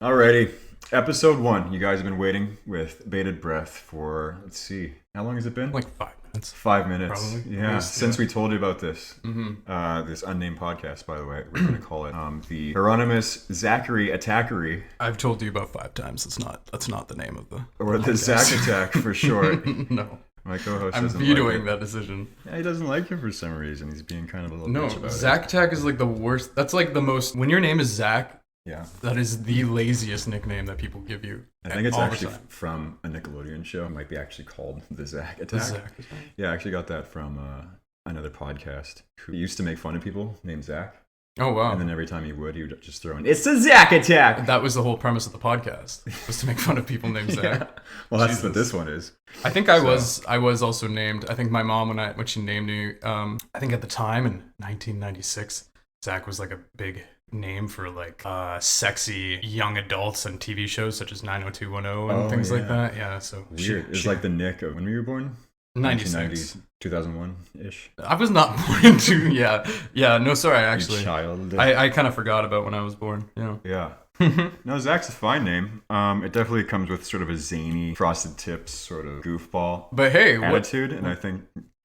Alrighty, episode 1. You guys have been waiting with bated breath for, let's see, how long has it been? Like 5 minutes. 5 minutes. Probably. Yeah, Least, since we told you about this. This unnamed podcast, by the way. We're going to call it the Hieronymus Zachary Attackery. I've told you about 5 times. That's not the name of the Or the podcast. Zakk Attack for short. No. My co-host I'm doesn't vetoing like that decision. it. Yeah, he doesn't like it for some reason. He's being kind of a little No, bitch about Zakk Attack is like the worst. That's like the most. When your name is Zach, Yeah. that is the laziest nickname that people give you. I think it's all the actually time. from a Nickelodeon show. It might be actually called the Zakk The Attack. Zakk Attack. Yeah, I actually got that from another podcast who used to make fun of people named Zach. Oh wow. And then every time he would just throw in, "It's the Zakk Attack!" That was the whole premise of the podcast, was to make fun of people named Zach. Yeah. Well, that's what Jesus. this one is. I think I was also named. I think my mom when she named me. I think at the time in 1996, Zach was like a big name for like sexy young adults and TV shows such as 90210 and things like that. Yeah, so Weird. It's like the Nick of when were you born? 96. 2001-ish. I was not born into no, sorry, actually. You child. I kind of forgot about when I was born. Yeah. No, Zach's a fine name. It definitely comes with sort of a zany, frosted tips, sort of goofball But hey, attitude, and I think,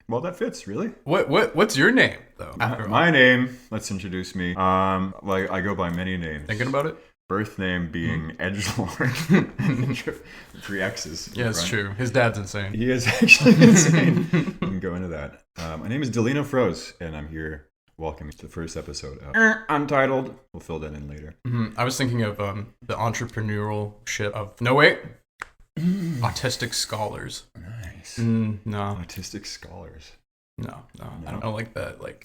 well, that fits really. what's your name though? My name. Let's introduce me. Like I go by many names. Thinking about it? Birth name being Edgelord. 3 X's. Yeah, it's true. His dad's insane. He is actually insane. We can go into that. My name is Delino Froze, and I'm here welcoming to the first episode of Untitled. We'll fill that in later. I was thinking of the entrepreneurial shit of autistic scholars. Nice. No, Autistic scholars. no, I don't like that. Like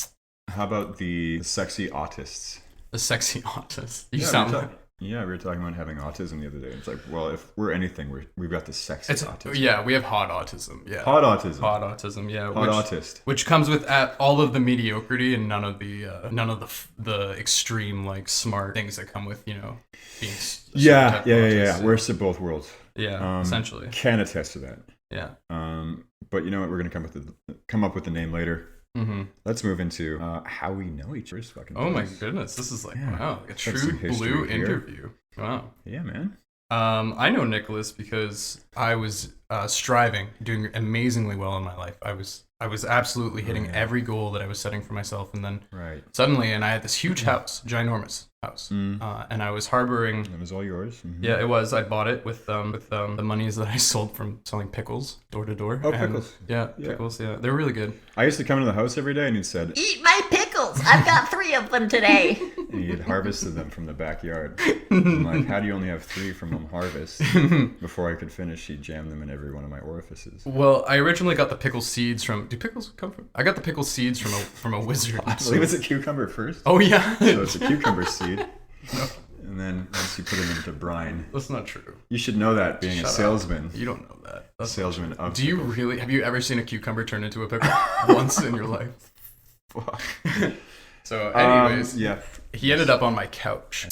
How about the sexy autists? the sexy autist. You Yeah, sound we were like Yeah, we were talking about having autism the other day. It's like, well, if we're anything, we've got the sexy autism. Yeah, we have hot autism. Yeah, Hot autism. hot autism. Yeah, Hot autist. which comes with all of the mediocrity and none of the extreme like smart things that come with being. Yeah. We're of both worlds. Yeah, essentially. Can attest to that. Yeah. But you know what? We're gonna come up with the name later. Mm-hmm. Let's move into how we know each other's fucking. Oh my place. goodness, this is like Yeah. wow, like a Got true some history blue here. interview. Wow. Yeah, man. I know Nicholas because I was doing amazingly well in my life. I was absolutely hitting every goal that I was setting for myself, and then Right. suddenly, and I had this huge house, ginormous house, and I was harboring. That was all yours. Mm-hmm. Yeah, it was. I bought it with the monies that I sold from selling pickles door to door. Oh, And, pickles. Yeah, pickles. Yeah, they're really good. I used to come into the house every day, and he'd said, Eat my pickles. I've got 3 of them today. and he'd harvested them from the backyard. I'm like, how do you only have 3 from them harvest? Before I could finish, he'd jam them in every one of my orifices. Well, I originally got the pickle seeds from. Do pickles come from? I got the pickle seeds from a wizard. I believe it's a cucumber first. Oh yeah. So it's a cucumber seed. And then once you put it into brine, That's not true. you should know that being Shut a up. salesman. You don't know that. That's Salesman of Do you pickles. really? Have you ever seen a cucumber turn into a pickle once in your life? Fuck. So, anyways, Yeah. he ended up on my couch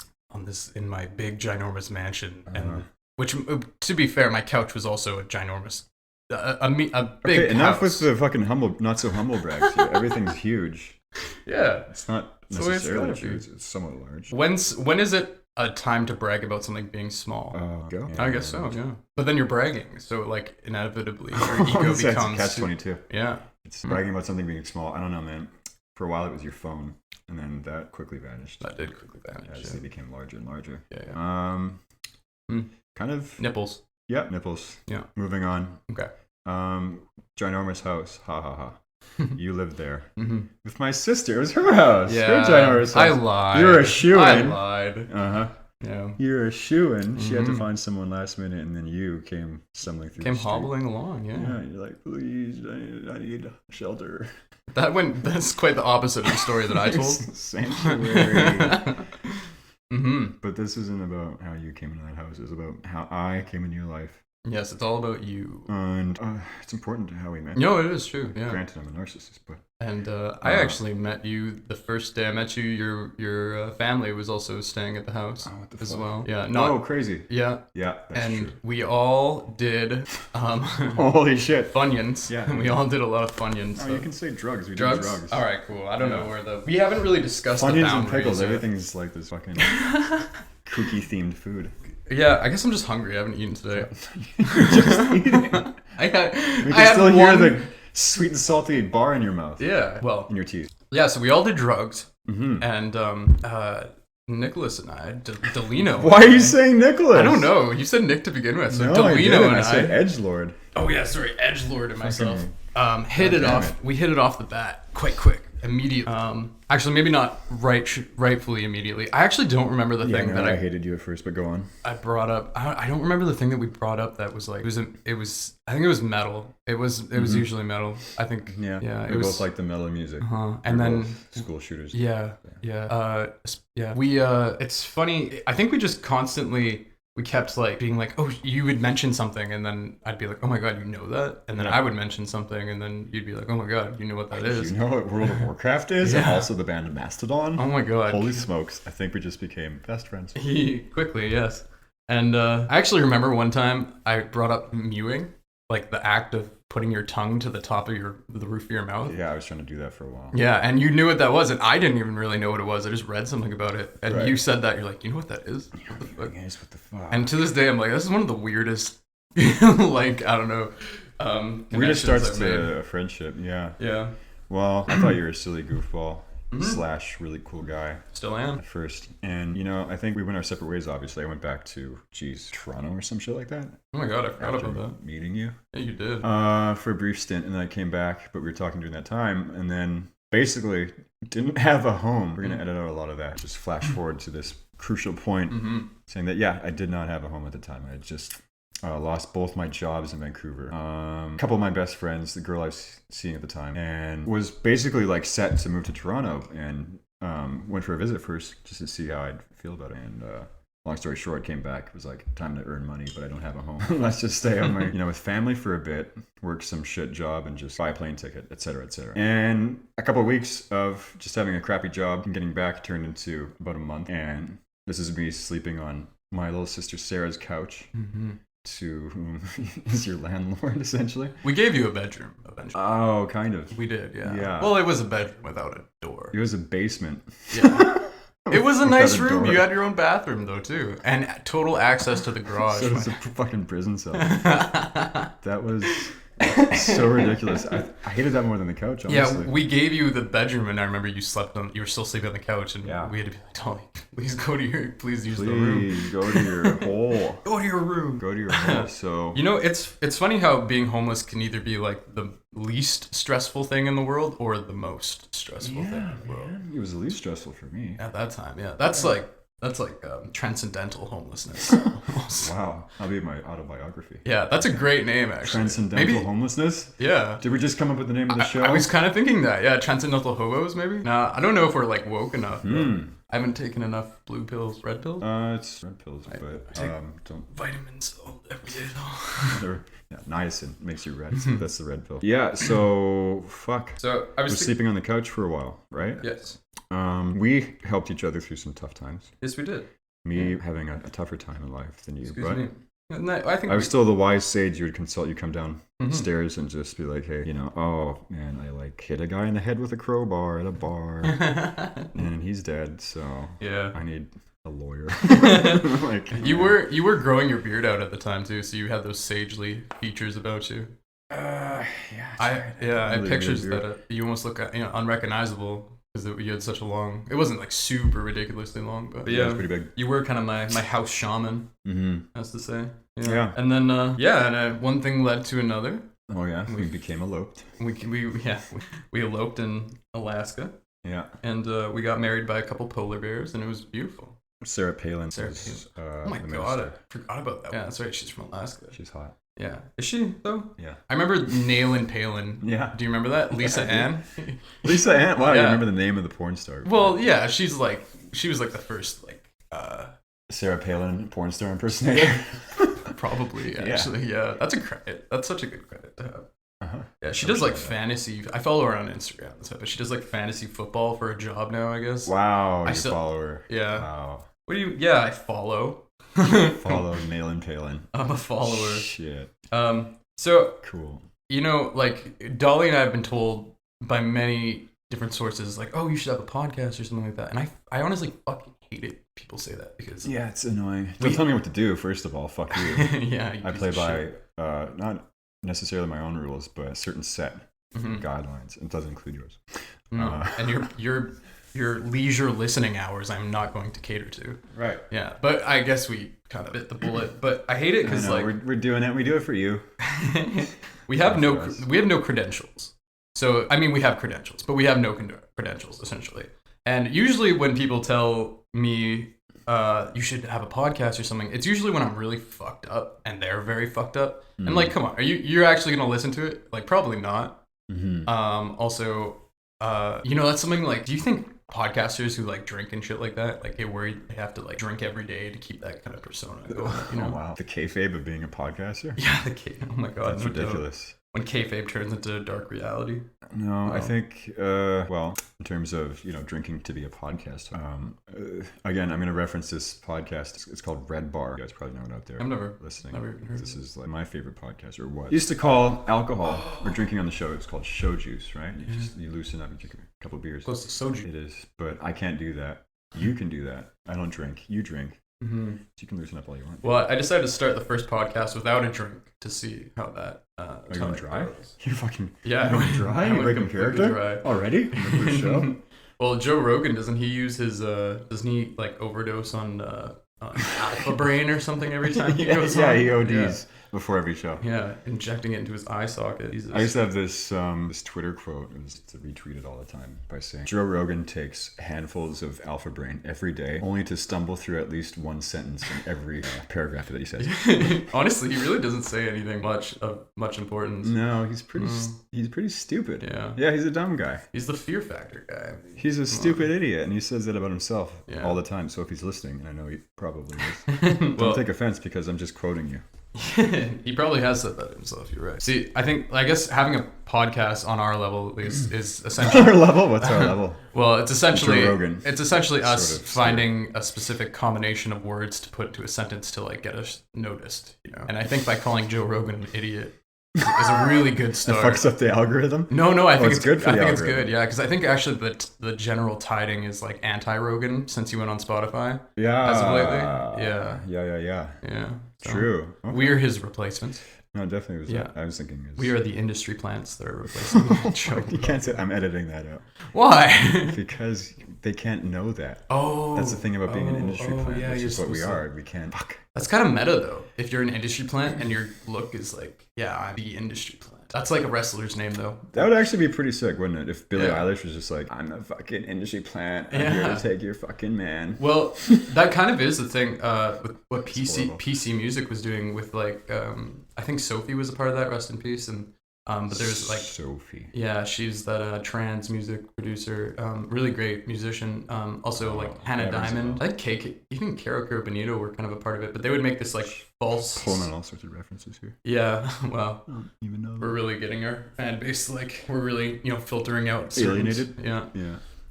in my big ginormous mansion, and which, to be fair, my couch was also a ginormous, a big Okay, enough house. with the fucking not so humble brags here. Everything's huge. Yeah. It's not That's the way it's necessarily gotta be. true. It's somewhat large. When is it a time to brag about something being small? Go. I guess so. Yeah. But then you're bragging, so like inevitably your ego It's becomes catch-22. Yeah. It's bragging about something being small. I don't know, man. For a while, it was your phone, and then that quickly vanished. That did quickly vanish. As they became larger and larger. Yeah. Kind of. Nipples. Yeah, nipples. Yeah. Moving on. Okay. Ginormous house. Ha ha ha. You lived there Mm-hmm. with my sister. It was her house. Yeah. Her ginormous house. I lied. You're a shoo-in. I lied. Uh huh. Yeah. You're a shoo-in. She had to Mhm. find someone last minute, and then you came stumbling through. Came the street. hobbling along. Yeah. Yeah, you're like, please, I need shelter. That's quite the opposite of the story that I told. Sanctuary. Mm-hmm. But this isn't about how you came into that house. It's about how I came into your life. Yes, it's all about you. And it's important to how we met. No, it is true. Yeah. Granted, I'm a narcissist, but And I actually met you the first day I met you. Your family was also staying at the house what the as fuck? well. Yeah. Oh, crazy. Yeah. Yeah, that's And true. we all did Holy shit. Funyuns. Yeah. And we all did a lot of Funyuns. Oh, you can say drugs. We drugs. did drugs. All right, cool. I don't Yeah. know where we haven't really discussed the Funyuns and boundaries pickles. yet. Everything's like this fucking kooky themed food. Yeah, I guess I'm just hungry. I haven't eaten today. You're just eating. I We had can still hear one. the sweet and salty bar in your mouth. Yeah. Well. In your teeth. Yeah. So we all did drugs, Mm-hmm. and Nicholas and I, Delino. Why are you saying Nicholas? I don't know. You said Nick to begin with. So No, I Delino didn't. and I said Edgelord. Oh yeah, sorry, Edgelord and myself. Fucking- Hit it damn off. it. We hit it off the bat, quick, immediately. Actually, maybe not rightfully immediately. I actually don't remember the thing that I hated you at first, but go on. I brought up. I don't remember the thing that we brought up that was like it was. I think it was metal. It was usually metal. I think. Yeah. Yeah. We both like the metal music. And We're then both school shooters. yeah. We it's funny. I think we just constantly. We kept like being like, oh, you would mention something, and then I'd be like, oh my god, you know that, and then I would mention something, and then you'd be like, oh my god, you know what that is. You know what World of Warcraft is, and also the band Mastodon. Oh my god. Holy smokes! I think we just became best friends. Quickly, yes. And I actually remember one time I brought up mewing, like the act of putting your tongue to the top of the roof of your mouth. Yeah, I was trying to do that for a while. Yeah, and you knew what that was, and I didn't even really know what it was. I just read something about it, and Right. you said that. You're like, you know what that is? What the fuck? Yes, what the fuck? And to this day, I'm like, this is one of the weirdest, like, I don't know, weirdest connections starts I've made. to a friendship. Yeah. Yeah, Well, I thought you were a silly goofball / really cool guy still am. at first, and I think we went our separate ways. Obviously, I went back to Toronto or some shit like that. Oh my god, I forgot After about that. meeting you. Yeah, you did. For a brief stint, and then I came back, but we were talking during that time, and then basically didn't have a home. We're gonna edit out a lot of that. Just flash forward to this crucial point, saying that I did not have a home at the time. I had just lost both my jobs in Vancouver. A couple of my best friends, the girl I was seeing at the time, and was basically like set to move to Toronto, and went for a visit first just to see how I'd feel about it. And long story short, came back. It was like time to earn money, but I don't have a home. Let's just stay on my, with family for a bit, work some shit job, and just buy a plane ticket, etc., etc. And a couple of weeks of just having a crappy job and getting back turned into about a month. And this is me sleeping on my little sister Sarah's couch, to whom is your landlord, essentially. We gave you a bedroom eventually. Oh, kind of. We did, yeah. Yeah. Well, it was a bedroom without a door. It was a basement. Yeah. It was a Without nice a room. door. You had your own bathroom though too, and total access to the garage. So it's a fucking prison cell. That was so ridiculous. I hated that more than the couch, honestly. Yeah, we gave you the bedroom, and I remember you were still sleeping on the couch, and Yeah. we had to be like, Dolly, please use the room. Please go to your hole. Go to your room. Go to your hole. So It's funny how being homeless can either be like the least stressful thing in the world or the most stressful thing in the world. it was the least stressful for me. At that time, yeah. That's like transcendental homelessness. Wow, that'll be my autobiography. Yeah, that's a great name actually. Transcendental homelessness. Yeah. Did we just come up with the name of the show? I was kind of thinking that. Yeah, transcendental hobos maybe. Nah, I don't know if we're like woke enough. I haven't taken enough blue pills, red pills. It's red pills, but take don't. Vitamins every day though. Yeah, niacin makes you red. So that's the red pill. Yeah. So fuck. So I was sleeping on the couch for a while, right? Yes. We helped each other through some tough times. Yes, we did. Me having a tougher time in life than you, Excuse but me. No, I think I was still the wise sage you would consult. You come down stairs and just be like, hey, oh man, I like hit a guy in the head with a crowbar at a bar, and he's dead. So yeah, I need a lawyer. Like you were growing your beard out at the time too, so you had those sagely features about you. Yeah. I had Really pictures good beard. that you almost look unrecognizable because you had such a long. It wasn't like super ridiculously long, but Yeah, it was pretty big. You were kind of my house shaman, as to say. Yeah. And then one thing led to another. Oh yeah, we became eloped. We eloped in Alaska. Yeah. And we got married by a couple polar bears, and it was beautiful. Sarah Palin. Oh my god, I forgot about that. Yeah, that's right. She's from Alaska. She's hot. Yeah. Is she though? Yeah. I remember Nailin' Palin. Yeah. Do you remember that? Lisa Ann? Lisa Ann. Wow, you Yeah. remember the name of the porn star. Well, yeah, she was like the first Sarah Palin porn star impersonator. probably actually. Yeah. That's a credit. That's such a good credit to have. Uh-huh. Yeah, she does like fantasy. I follow her on Instagram, but she does like fantasy football for a job now, I guess. Wow, you follow her. Yeah. Wow. What do you? Yeah, I follow. Follow Nailin' Palin. I'm a follower. Shit. So cool. Like Dolly and I have been told by many different sources, like, oh, you should have a podcast or something like that. And I honestly fucking hate it. People say that because Yeah, it's annoying. Don't tell me what to do. First of all, fuck you. yeah, you I piece play of by shit. not necessarily my own rules, but a certain set of guidelines. It doesn't include yours. And your leisure listening hours, I'm not going to cater to. Right. Yeah, but I guess we kind of bit the bullet. But I hate it because like we're doing it. We do it for you. we have no credentials. So I mean, we have credentials, but we have no credentials essentially. And usually when people tell me you should have a podcast or something, it's usually when I'm really fucked up and they're very fucked up. And like, come on, you're actually gonna listen to it? Like, probably not. Also, that's something like, do you think podcasters who like drink and shit like that, like, get worried they have to like drink every day to keep that kind of persona going? Oh wow, the kayfabe of being a podcaster. Yeah, oh my god, that's ridiculous. When kayfabe turns into dark reality. No, I think, in terms of, drinking to be a podcast, again, I'm going to reference this podcast. It's called Red Bar. You guys probably know it out there. I've never listening. Never even heard this is like my favorite podcast, or what? Used to call alcohol or drinking on the show. It's called show juice, right? You loosen up, you drink a couple beers. Close to soju. It is, but I can't do that. You can do that. I don't drink. You drink. So you can loosen up all you want. Well, I decided to start the first podcast without a drink to see how that. Are you going dry? You're fucking. Yeah, you're going dry. You're breaking character dry. Already in the first show. Well, Joe Rogan, doesn't he use his? Doesn't he like overdose on Alpha Brain or something every time he goes on? Yeah, he ODs before every show. Yeah, injecting it into his eye socket. Jesus. I used to have this Twitter quote. It was to retweet it all the time by saying, Joe Rogan takes handfuls of Alpha Brain every day, only to stumble through at least one sentence in every paragraph that he says. Honestly, he really doesn't say anything much of much importance. No, he's pretty stupid. Yeah, he's a dumb guy. He's the fear factor guy. He's a stupid idiot, and he says that about himself all the time. So if he's listening, and I know he probably is, don't take offense because I'm just quoting you. He probably has said that himself. You're right. See, I guess having a podcast on our level at least is essentially our level. What's our level? Well, it's essentially Joe Rogan. It's essentially us Sort of finding a specific combination of words to put into a sentence to like get us noticed. And I think by calling Joe Rogan an idiot is a really good start. It fucks up the algorithm. No, I think it's good. I think it's good. Yeah, because I think actually the general tiding is like anti-Rogan since he went on Spotify. Yeah. As of lately. Yeah. Yeah. So True. Okay. We're his replacements. No, it definitely was. Yeah. I was thinking. We are the industry plants that are replacing Joe. You can't say. I'm editing that out. Why? Because they can't know that. Oh. That's the thing about being an industry plant, yeah, which is what we are. We can't. Fuck. That's kind of meta though. If you're an industry plant and your look is like, yeah, I'm the industry plant. That's like a wrestler's name though. That would actually be pretty sick, wouldn't it? If Billie Eilish was just like, I'm the fucking industry plant. I'm here to take your fucking man. Well, that kind of is the thing with what PC Music was doing with like, I think Sophie was a part of that, rest in peace. And but there's like Sophie. Yeah, she's that trans music producer, really great musician. Also like Hannah Diamond. I think even Caro Benito were kind of a part of it, but they would make this like false. Pulling on all sorts of references here. Yeah, well, I don't even know. We're really getting our fan base like we're really filtering out alienated. Yeah.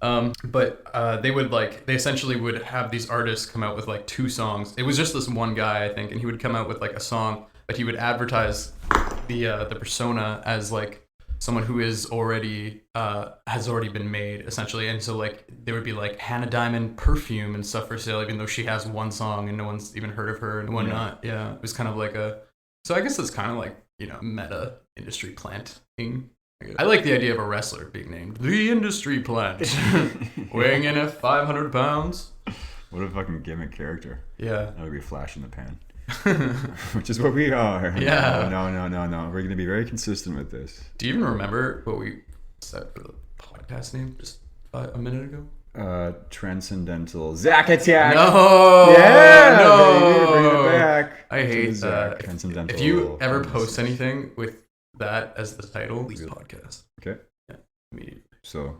But they essentially would have these artists come out with like 2 songs. It was just this one guy, I think, and he would come out with like a song, but he would advertise the persona as like someone who is already has already been made essentially, and so like there would be like Hannah Diamond perfume and stuff for sale, even though she has one song and no one's even heard of her and whatnot. Yeah, it was kind of like so I guess it's kind of like meta industry plant thing. I like the idea of a wrestler being named the industry plant, weighing in at 500 pounds. What a fucking gimmick character. Yeah, that would be a flash in the pan. Which is what we are. Yeah. No. We're going to be very consistent with this. Do you even remember what we said for the podcast name just a minute ago? Transcendental Zakk Attack. No. Yeah. No. Baby, bring it back. I hate that. Transcendental. If you ever post anything with that as the title, please podcast. Okay. Yeah. Immediately. So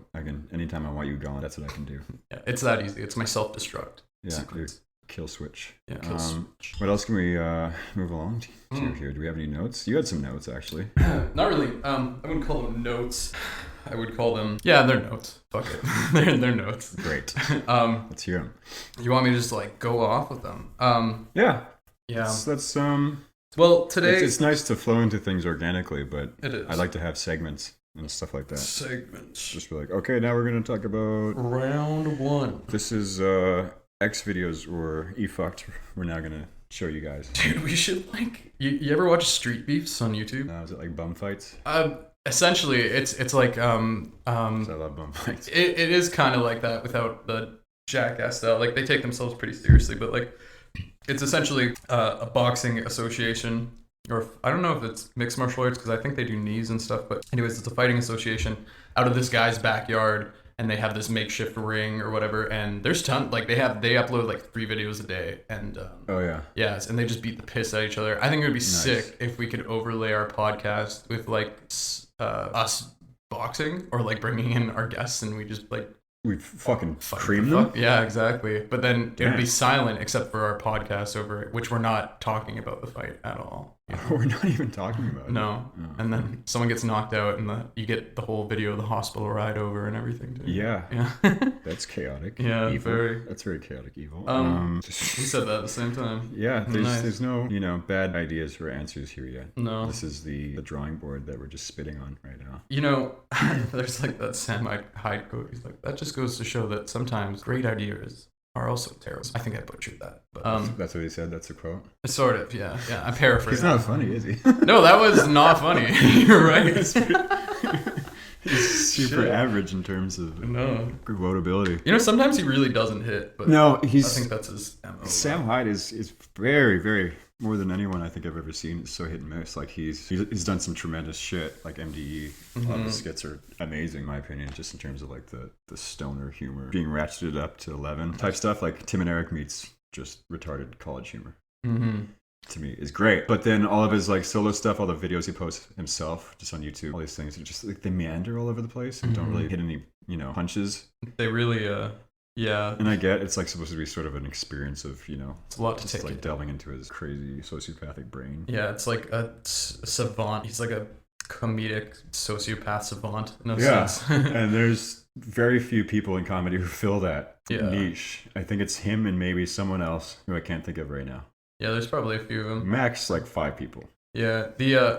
anytime I want you gone, that's what I can do. Yeah, it's that easy. It's my self-destruct. Yeah. Sequence. Kill switch. Yeah, kill switch. What else can we move along to here? Do we have any notes? You had some notes, actually. Not really. I wouldn't call them notes. I would call them... Yeah, they're notes. Fuck it. they're notes. Great. Let's hear them. You want me to just, like, go off with them? Yeah. Yeah. Let's Well, today... It's nice to flow into things organically, but it is. I like to have segments and stuff like that. Segments. Just be like, okay, now we're going to talk about... Round 1. This is... X videos were e-fucked. We're now gonna show you guys. Dude, we should you ever watch Street Beefs on YouTube? Is it like bum fights? Essentially, it's like 'Cause I love bum fights. it is kind of like that without the jackass style. Like they take themselves pretty seriously, but like it's essentially a boxing association, or I don't know if it's mixed martial arts because I think they do knees and stuff. But anyways, it's a fighting association out of this guy's backyard, and they have this makeshift ring or whatever. And there's they upload like 3 videos a day, and Oh yeah. yes, and they just beat the piss out of each other. I think it would be sick if we could overlay our podcast with like us boxing, or like bringing in our guests and we just like We fucking fight cream the them. fuck. Yeah, exactly. But then it would Yeah. be silent except for our podcast over it, which we're not talking about the fight at all. you know? We're not even talking about it. No. And then someone gets knocked out, and you get the whole video of the hospital ride over and everything. Too. Yeah. Yeah. That's chaotic. Yeah, Evil. very. That's very chaotic evil. We said that at the same time. Yeah, Nice. there's no bad ideas or answers here yet. No. This is the drawing board that we're just spitting on right now. You know, there's like that Sam Hyde quote. He's like, that just goes to show that sometimes great ideas are also terrible. I think I butchered that. But That's what he said. That's a quote. sort of, yeah. I'm paraphrasing. He's not funny, is he? No, that was not funny. You're right. He's super Shit. average in terms of No. quotability. You know, sometimes he really doesn't hit, but No, I he's think that's his MO. Sam Hyde is very, very, more than anyone I think I've ever seen. It's so hit and miss. Like he's done some tremendous shit. Like MDE, a lot of the skits are amazing, in my opinion. Just in terms of like the stoner humor being ratcheted up to 11 type stuff. Like Tim and Eric meets just retarded college humor. Mm-hmm. To me is great. But then all of his like solo stuff, all the videos he posts himself just on YouTube, all these things are just like they meander all over the place and don't really hit any punches. They really, yeah. And I get it's like supposed to be sort of an experience of It's a lot to just take like in. delving into his crazy sociopathic brain. Yeah, it's like a savant. He's like a comedic sociopath savant in a Yeah, sense. and there's very few people in comedy who fill that Yeah. niche. I think it's him and maybe someone else who I can't think of right now. Yeah, there's probably a few of them. Max like 5 people. Yeah,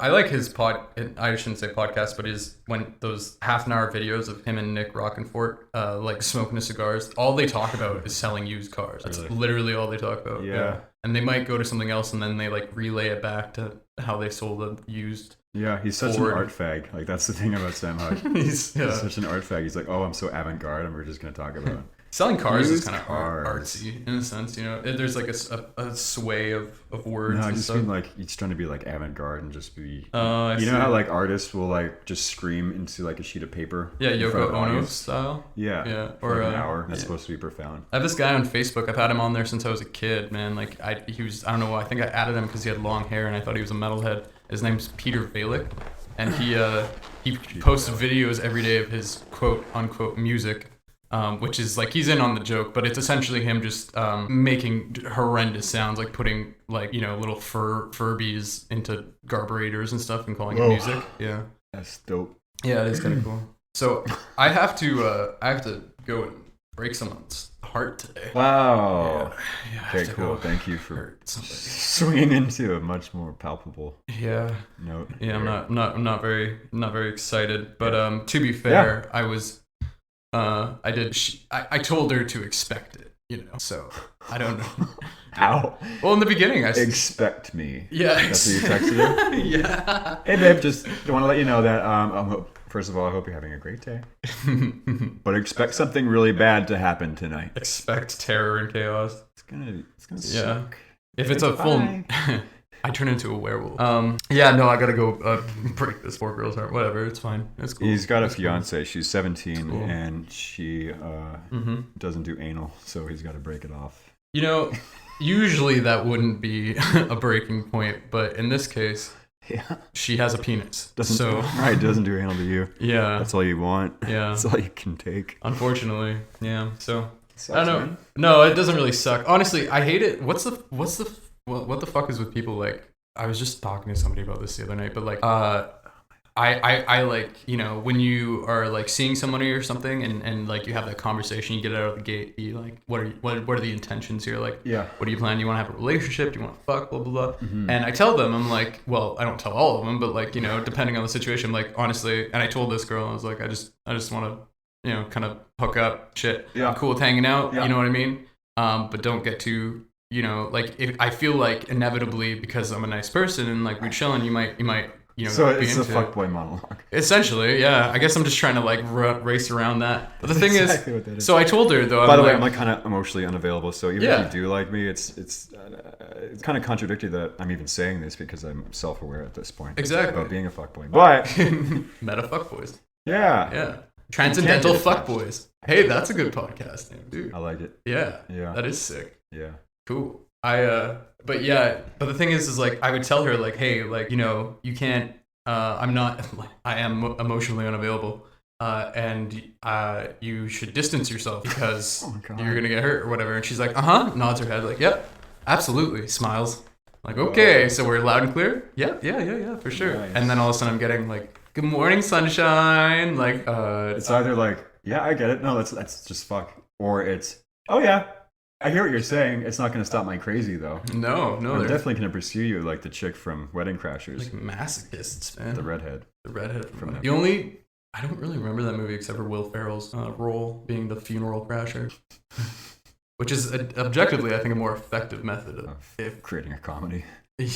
I like his I shouldn't say podcast, but those half-an-hour videos of him and Nick Rockenfort, like smoking his cigars. All they talk about is selling used cars. That's Really? literally all they talk about. Yeah. And they might go to something else, and then they like relay it back to how they sold a used. Yeah, he's such Ford. an art fag. Like that's the thing about Sam Hyde. He's He's such an art fag. He's like, oh, I'm so avant-garde, and we're just gonna talk about it. Selling cars is Used kind of cars. artsy in a sense, you know. There's like a sway of words No, I and just stuff. mean like he's trying to be like avant-garde and just be. Oh, I you see. know how like artists will like just scream into like a sheet of paper. Yeah, in front Yoko of an Ono audience? style. Yeah. Yeah, For or like an hour. That's yeah. supposed to be profound. I have this guy on Facebook. I've had him on there since I was a kid, man. Like he was, I don't know, I think I added him because he had long hair and I thought he was a metalhead. His name's Peter Valick, and he posts videos every day of his quote unquote music, which is like he's in on the joke, but it's essentially him just making horrendous sounds, like putting like little Furbies into carburetors and stuff and calling it Whoa. music. Yeah, That's dope. yeah, it is kind of cool. So I have to go and break someone's heart today. Wow. Yeah, I have Okay, to cool. go Thank you for hurt somebody. swinging into a much more palpable Yeah. note. Yeah, here. I'm not very excited. But to be fair, I was I told her to expect it, So I don't know. Ow. Well, in the beginning, I said, Expect me. yeah. That's what you texted her? Yeah. Hey, babe, just want to let you know that, first of all, I hope you're having a great day. But expect something really bad to happen tonight. Expect terror and chaos. It's gonna Yeah. suck. If it's a full, Goodbye. I turn into a werewolf. Yeah, no, I gotta go break this poor girl's heart. Whatever, it's fine. It's cool. He's got a It's cool. fiance. She's 17, Cool. and she doesn't do anal, so he's got to break it off. Usually that wouldn't be a breaking point, but in this case, Yeah. she has a penis. So Right, doesn't do anal to you. yeah, That's all you want. yeah. That's all you can take. Unfortunately, yeah. So Sucks, I don't know. man. No, it doesn't really suck. Honestly, I hate it. What the fuck is with people like? I was just talking to somebody about this the other night, but like, I like, when you are like seeing somebody or something and like you have that conversation, you get out of the gate, you like, what are the intentions here? Like, Yeah. what do you plan? Do you want to have a relationship? Do you want to fuck? Blah, blah, blah. Mm-hmm. And I tell them, I'm like, well, I don't tell all of them, but like, depending on the situation, like, honestly, and I told this girl, I was like, I just want to, kind of hook up shit. Yeah. I'm cool with hanging out. Yeah. You know what I mean? but don't get too, like if I feel like inevitably because I'm a nice person and like we're chilling, you might So be it's a into it. fuckboy monologue. Essentially, yeah. I guess I'm just trying to like race around that. But the thing Exactly what that is, is. so I told her though. By the way, I'm like kind of emotionally unavailable. So even Yeah. if you do like me, it's kind of contradictory that I'm even saying this because I'm self-aware at this point. Exactly. About being a fuckboy. But meta fuckboys. yeah, Yeah. Transcendental get attached. fuckboys. Hey, that's a good podcast name, dude. I like it. Yeah. Yeah. That is sick. Yeah. Cool. But the thing is like I would tell her like, hey, like, you can't. I am emotionally unavailable. And you should distance yourself because Oh my God. you're gonna get hurt or whatever. And she's like, nods her head like, yep, absolutely, smiles. Like, okay, so we're loud and clear. Yeah, for sure. Nice. And then all of a sudden I'm getting like, good morning, sunshine. Like, It's either like, yeah, I get it. No, that's just fuck. Or it's, oh yeah, I hear what you're saying. It's not going to stop my crazy though. no, I'm they're definitely going to pursue you like the chick from Wedding Crashers, like masochists, man. the redhead. The redhead From that I don't really remember that movie except for Will Ferrell's role being the funeral crasher, which is objectively, I think, a more effective method of Creating a comedy. yeah.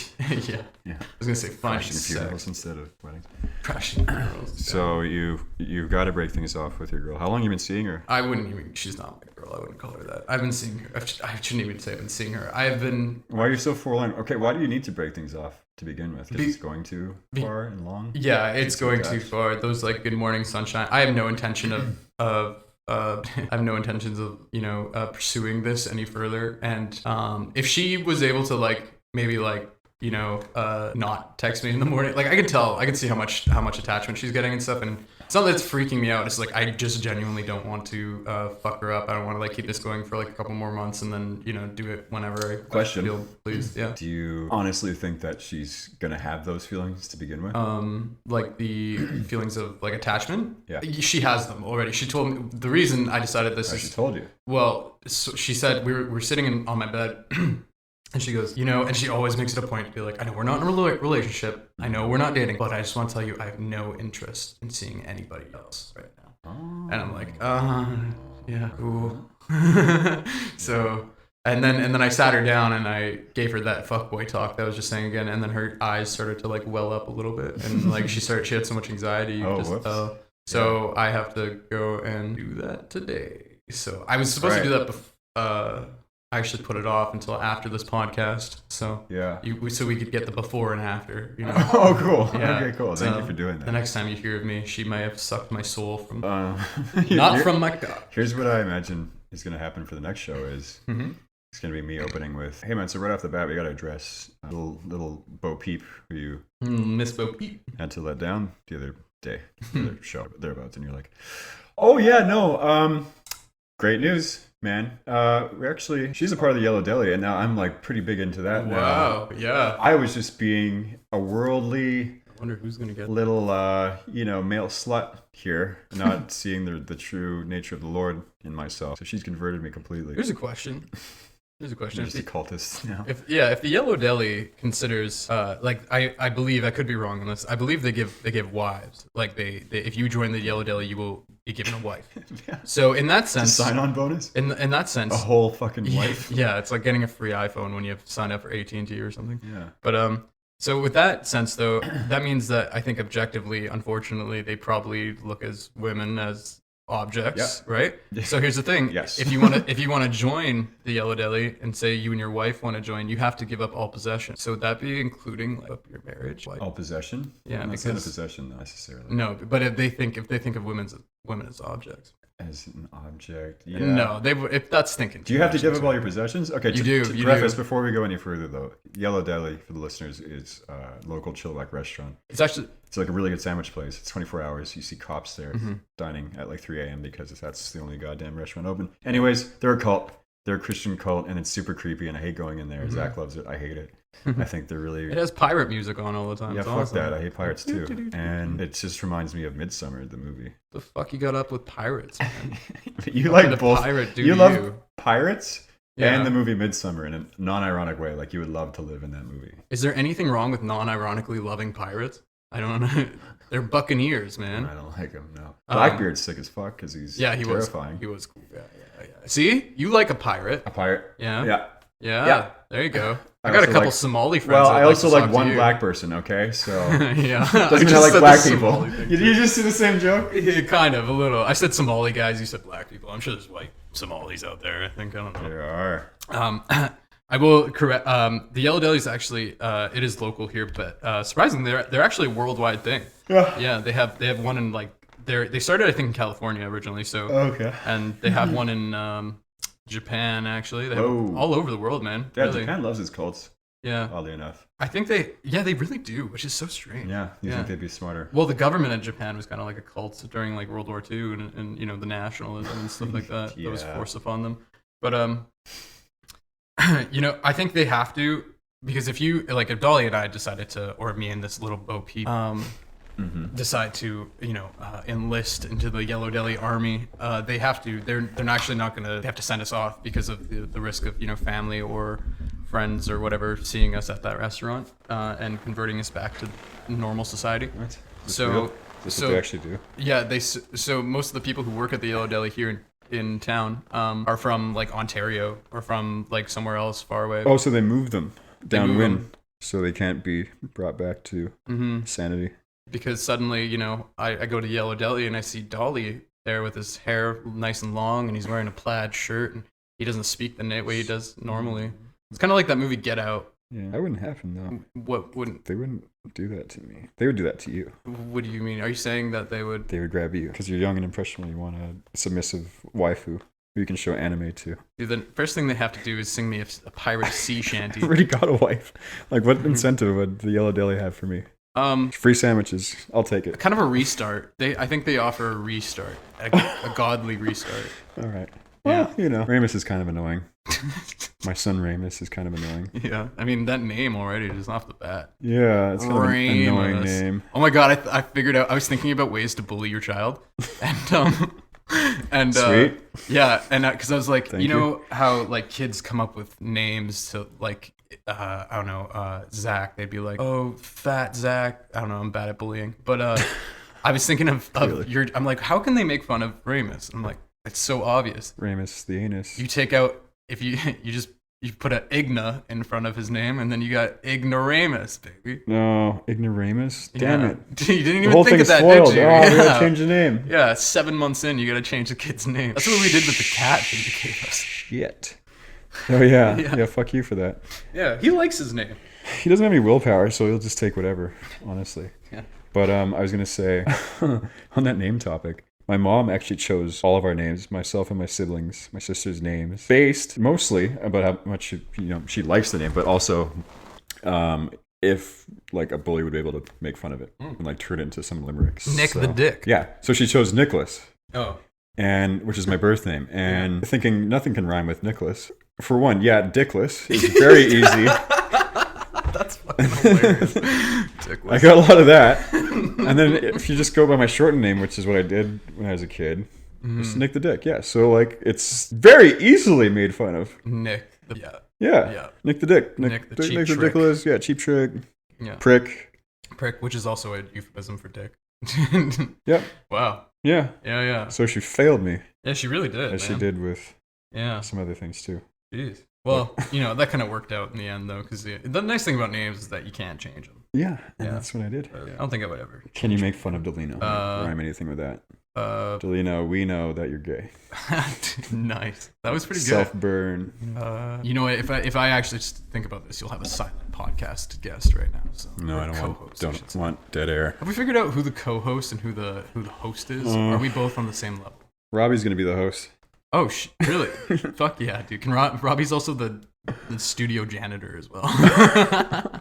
Yeah. I was gonna say funny Crashing funerals instead of weddings. crashing funerals. So you've got to break things off with your girl. How long have you been seeing her? I wouldn't even. She's not my girl. I wouldn't call her that. I've been seeing her. I shouldn't even say I've been seeing her. I have been. Why are you so forlorn? Okay, why do you need to break things off to begin with? Because Be- it's going too far and long. Yeah, it's Too going too attached. far. Those like good morning sunshine. I have no intention of I have no intentions of pursuing this any further. And if she was able to like maybe like not text me in the morning, like I can see how much attachment she's getting and stuff, and it's not that it's freaking me out. It's like I just genuinely don't want to fuck her up. I don't want to like keep this going for like a couple more months and then do it whenever I Question. feel pleased. Yeah. Do you honestly think that she's gonna have those feelings to begin with? Like the feelings of like attachment. Yeah. She has them already. She told me the reason I decided this She is told you. well. So she said we're sitting on my bed. And she goes, and she always makes it a point to be like, I know we're not in a relationship. I know we're not dating, but I just want to tell you I have no interest in seeing anybody else right now. Oh. And I'm like, yeah, cool. So, and then I sat her down and I gave her that fuckboy talk that I was just saying again. And then her eyes started to like well up a little bit. And like she had so much anxiety. You Oh, just whoops. tell. So I have to go and do that today. So I was supposed to do that before. I actually put it off until after this podcast, so Yeah. so we could get the before and after. Oh, cool. Yeah. Okay, cool. Thank So you for doing that. The next time you hear of me, she may have sucked my soul from Here- not from my cock. Here's what I imagine is going to happen for the next show is Mm-hmm. it's going to be me opening with, hey man, so right off the bat, we got to address a little Bo Peep who you Miss Bo Peep. had to let down the other day, the other show, thereabouts. And you're like, oh yeah, no, great news, man. She's a part of the Yellow Deli and now I'm like pretty big into that now. Wow, yeah. I was just being a worldly I wonder who's gonna get. little male slut here, not seeing the true nature of the Lord in myself. So she's converted me completely. Here's a question. I'm just a cultist now. If the Yellow Deli considers I believe I could be wrong on this. I believe they give wives. Like they if you join the Yellow Deli, you will be given a wife. Yeah. So in that It's a sense, sign-on bonus? in that sense, A whole fucking wife? yeah, it's like getting a free iPhone when you have signed up for AT&T or something. Yeah. But so with that sense though, that means that I think objectively, unfortunately, they probably look as women as objects, right? So here's the thing. Yes. If you want to join the Yellow Deli and say you and your wife want to join, you have to give up all possession. So would that be including like your marriage? Like, All possession? Yeah, No, it's not a because- possession necessarily. no, but if they think of women as objects. As an object. Yeah. No, if that's thinking. Do you have to give up all your possessions? Okay, You to do, you preface, do. before we go any further though, Yellow Deli, for the listeners, is a local chillback restaurant. It's actually It's like a really good sandwich place. It's 24 hours. You see cops there Mm-hmm. dining at like 3 a.m. because that's the only goddamn restaurant open. Anyways, they're a cult. They're a Christian cult, and it's super creepy, and I hate going in there. Mm-hmm. Zach loves it. I hate it. I think they're really... it has pirate music on all the time. Yeah, It's fuck awesome. that. I hate pirates too. And it just reminds me of Midsummer, the movie. The fuck you got up with pirates, man? You What like did a both. pirate do You to love you? pirates Yeah. and the movie Midsummer in a non-ironic way. Like you would love to live in that movie. Is there anything wrong with non-ironically loving pirates? I don't know. They're Buccaneers, man. I don't like him. No. Blackbeard's sick as fuck because he's He terrifying. He was cool. Yeah. See, you like a pirate. A pirate. Yeah. Yeah. Yeah. There you go. I I got a also couple like- Somali friends. Well, I'd I also to like talk one to you. black person. Okay, so Yeah. doesn't mean I like black people. You just see the same joke? Yeah, kind of a little. I said Somali guys. You said black people. I'm sure there's white Somalis out there. I think I don't know. There are. I will correct. The Yellow Deli is actually it is local here, but surprisingly, they're actually a worldwide thing. Yeah, they have one in like they started I think in California originally. So Okay. and they have one in Japan actually. They have Whoa. all over the world, man. Yeah, Really. Japan loves its cults. Yeah, Oddly enough. I think they really do, which is so strange. Yeah, you Yeah. think they'd be smarter? Well, the government in Japan was kind of like a cult during like World War II and you know the nationalism and stuff like that that was Yeah. forced upon them. But you know, I think they have to because if Dolly and I decided to, or me and this little Bo Peep, decide to enlist into the Yellow Deli army, they have to. They're actually not gonna. They have to send us off because of the risk of family or friends or whatever seeing us at that restaurant and converting us back to normal society. What? Is this So- real? Is this so- what they actually do? Yeah, so most of the people who work at the Yellow Deli here in town are from like Ontario or from like somewhere else far away. Oh, so they move them move downwind, them. so they can't be brought back to sanity. Because suddenly, I go to Yellow Deli and I see Dolly there with his hair nice and long and he's wearing a plaid shirt and he doesn't speak the way he does normally. It's kind of like that movie Get Out. Yeah, that wouldn't happen though. What wouldn't? They wouldn't do that to me. They would do that to you. What do you mean? Are you saying that they would? They would grab you because you're young and impressionable. You want a submissive waifu who you can show anime to. Dude, the first thing they have to do is sing me a pirate sea shanty. I already got a wife. Like, what incentive would the Yellow Deli have for me? Free sandwiches. I'll take it. Kind of a restart. I think they offer a restart, a godly restart. All right. Yeah. Well, Ramus is kind of annoying. My son Ramus is kind of annoying. Yeah, I mean that name already just off the bat. Yeah, it's kind of an annoying Ramus. name. Oh my god, I figured out. I was thinking about ways to bully your child, and Sweet. yeah, and because I was like, Thank you know how like kids come up with names to like I don't know, Zakk. They'd be like, oh, fat Zakk. I don't know. I'm bad at bullying, but I was thinking of Really? your. I'm like, how can they make fun of Ramus? I'm like, it's so obvious. Ramus the anus. You take out if you you put an Igna in front of his name, and then you got Ignoramus, baby. No, ignoramus. Damn Yeah. it. You didn't The even whole think of thing's that, spoiled. did you? Oh, we yeah. gotta change the name. Yeah, 7 months in, you gotta change the kid's name. That's what we did with the cat that you gave us. Shit. Oh yeah. Yeah. Yeah. Fuck you for that. Yeah, he likes his name. He doesn't have any willpower, so he'll just take whatever. Honestly. Yeah. But I was gonna say on that name topic. My mom actually chose all of our names, myself and my siblings, my sister's names, based mostly about how much she likes the name, but also if like a bully would be able to make fun of it and like turn it into some limericks. Nick the Dick. Yeah. So she chose Nicholas, Oh. and which is my birth name, and thinking nothing can rhyme with Nicholas. For one, yeah, Dickless is very easy. That's fucking hilarious. I got a lot of that. And then if you just go by my shortened name, which is what I did when I was a kid, it's Nick the Dick. Yeah. So like it's very easily made fun of. Nick. Yeah. Yeah. Nick the Dick. Nick the cheap Nick the trick. Dickless. Yeah, cheap trick. Yeah. Prick. Prick, which is also a euphemism for dick. Yep. Wow. Yeah. Yeah. So she failed me, Yeah, she really did. as she man. did with Yeah. some other things too. Jeez. Well, that kind of worked out in the end, though, because the nice thing about names is that you can't change them. Yeah, and Yeah. that's what I did. I don't think I would ever. Can you make fun of Delino? Uh, Rhyme anything with that? Delino, we know that you're gay. Nice. That was pretty good. Self-burn. You know what? If I actually just think about this, you'll have a silent podcast guest right now. So No, or I co-host, I should don't say. want dead air. Have we figured out who the co-host and who the host is? Are we both on the same level? Robbie's gonna be the host. Oh, really? Fuck yeah, dude. Can Robbie's also the studio janitor as well.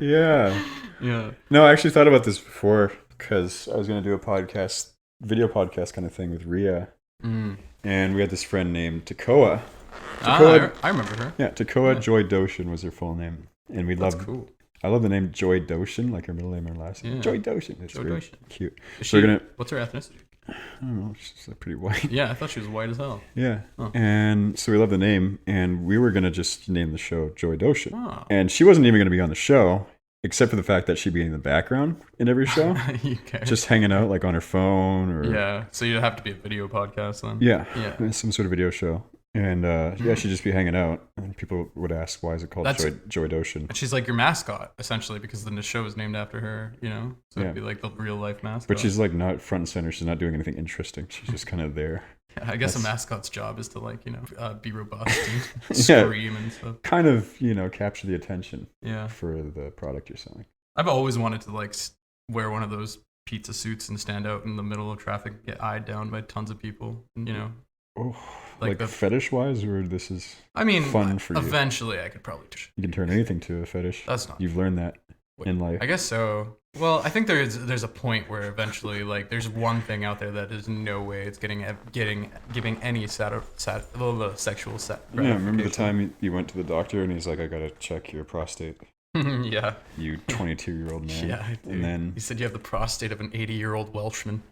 Yeah. Yeah. No, I actually thought about this before because I was gonna do a video podcast kind of thing with Rhea, and we had this friend named Takoa. I remember her. Yeah, Takoa Joy Doshin was her full name, and we That's loved. cool. I love the name Joy Doshin, like her middle name and last name. Yeah. Joy Doshin. It's Joy really Doshin. cute. Is So we're gonna. What's her ethnicity? I don't know. She's like pretty white. Yeah, I thought she was white as hell. Yeah. Oh. And so we love the name, and we were gonna just name the show Joy Doshin. Oh. And she wasn't even gonna be on the show. except for the fact that she'd be in the background in every show, You care. just hanging out like on her phone or Yeah. So you'd have to be a video podcast then. yeah, some sort of video show. And yeah, she'd just be hanging out, and people would ask, "Why is it called Joy Doshin?" And she's like your mascot, essentially, because the show is named after her, you know? So it'd Yeah. be like the real life mascot. But she's like not front and center. She's not doing anything interesting. She's just kind of there. Yeah, I guess a mascot's job is to like, you know, be robust and Yeah. scream and stuff. Kind of, capture the attention Yeah. for the product you're selling. I've always wanted to like wear one of those pizza suits and stand out in the middle of traffic, get eyed down by tons of people, and, you know. Oh, Like like fetish wise, or this is I mean, fun for you? eventually I could probably. You can turn anything to a fetish. That's not. You've learned that in life. I guess so. Well, I think there's a point where eventually, like, there's one thing out there that is no way it's giving any sexual set. Yeah, remember the time you went to the doctor and he's like, "I gotta check your prostate." Yeah. You 22-year-old man. Yeah, I do. And then, He said you have the prostate of an 80-year-old Welshman.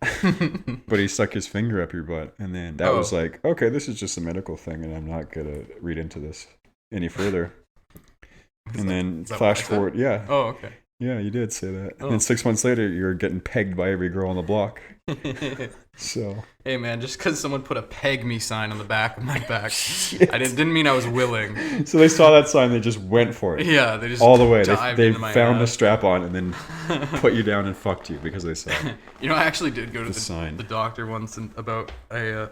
but he stuck his finger up your butt, and then that was like, okay, this is just a medical thing, and I'm not gonna read into this any further. And then flash forward, yeah. Oh, okay. Yeah, you did say that. Oh. And then 6 months later, you're getting pegged by every girl on the block. So. Hey man, just because someone put a "peg me" sign on the back of my back, I didn't mean I was willing. So they saw that sign, they just went for it. Yeah, they just all the way. dived They into my found the ass. strap on and then put you down and fucked you because they saw it. You know, I actually did go to sign. the doctor once about a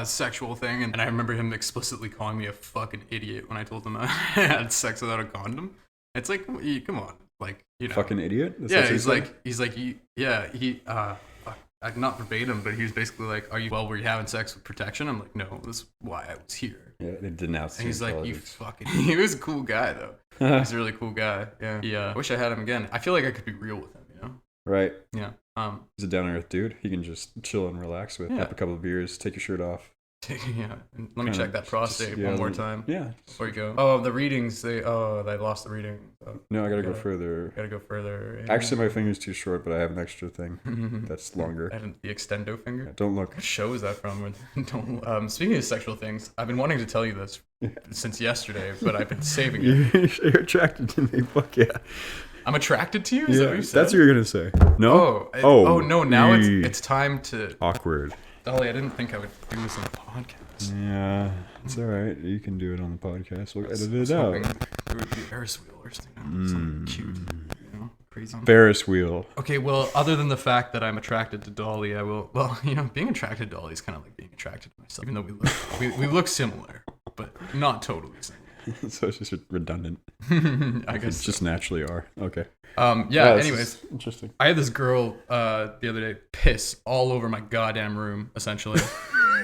sexual thing, and I remember him explicitly calling me a fucking idiot when I told him I had sex without a condom. It's like, come on, like, you know, Fucking idiot. That's yeah. what He's like, not verbatim, but he was basically like, were you having sex with protection? I'm like, no, this is why I was here. Yeah, they denounced. And he's like, you fucking. He was a cool guy though. He's a really cool guy. Yeah. Yeah. I wish I had him again. I feel like I could be real with him. You know. Right. Yeah. He's a down to earth dude. He can just chill and relax with. Yeah. Have a couple of beers, take your shirt off. Yeah. And let me check that prostate one more time. Yeah. Before you go. Oh, the readings. They lost the reading. So No, I gotta go further. gotta go further. Yeah. Actually, my finger's too short, but I have an extra thing that's longer. And the extendo finger. Yeah, don't look. What show is that from? Don't. Speaking of sexual things, I've been wanting to tell you this since yesterday, but I've been saving it. You're attracted to me. Fuck yeah. I'm attracted to you. Is that what you said? That's what you're gonna say. No. Oh no! Now it's time to. Awkward. Dolly, I didn't think I would do this on the podcast. Yeah, it's all right. You can do it on the podcast. We'll edit it Hoping out. there would be Ferris wheel or something cute, you know, crazy. Ferris wheel. Okay, well, other than the fact that I'm attracted to Dolly, I will. Well, you know, being attracted to Dolly is kind of like being attracted to myself, even though we look similar, but not totally similar. So it's just redundant. I guess It's just naturally are. Okay. Yeah. this Anyways, is interesting. I had this girl the other day piss all over my goddamn room. Essentially,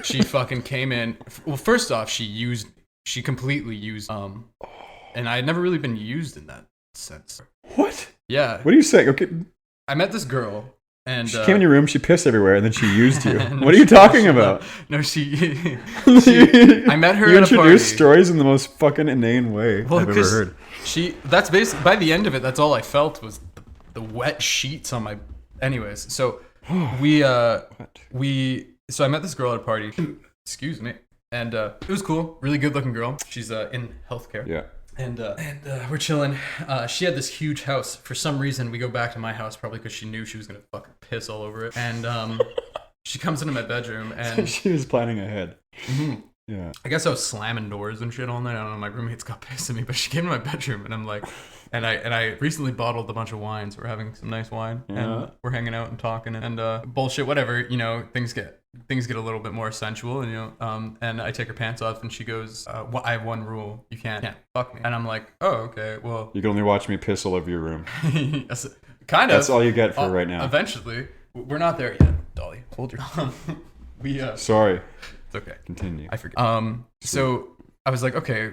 she fucking came in. Well, first off, she completely used and I had never really been used in that sense. What? Yeah. What are you saying? Okay. I met this girl. And She came in your room, she pissed everywhere, and then she used you. No, What are you talking about? No, I met her You at a party. introduce stories in the most fucking inane way I've ever 'cause heard. That's basically, by the end of it, that's all I felt was the wet sheets on my. Anyways, so so I met this girl at a party. Excuse me. And it was cool. Really good looking girl. She's in healthcare. Yeah. And we're chilling. She had this huge house. For some reason, we go back to my house, probably because she knew she was gonna fucking piss all over it. And she comes into my bedroom, and She was planning ahead. Yeah. I guess I was slamming doors and shit all night. I don't know. My roommates got pissed at me, but she came to my bedroom, and I'm like, and I recently bottled a bunch of wines. We're having some nice wine, and we're hanging out and talking, and bullshit, whatever. You know, things get a little bit more sensual, and you know, and I take her pants off, and she goes, I have one rule: you can't fuck me. And I'm like, oh, okay, well, You can only watch me piss all over your room. kind of. That's all you get for right now. Eventually, we're not there yet, Dolly. Hold your. Sorry. It's okay. Continue. I forget. So I was like, okay,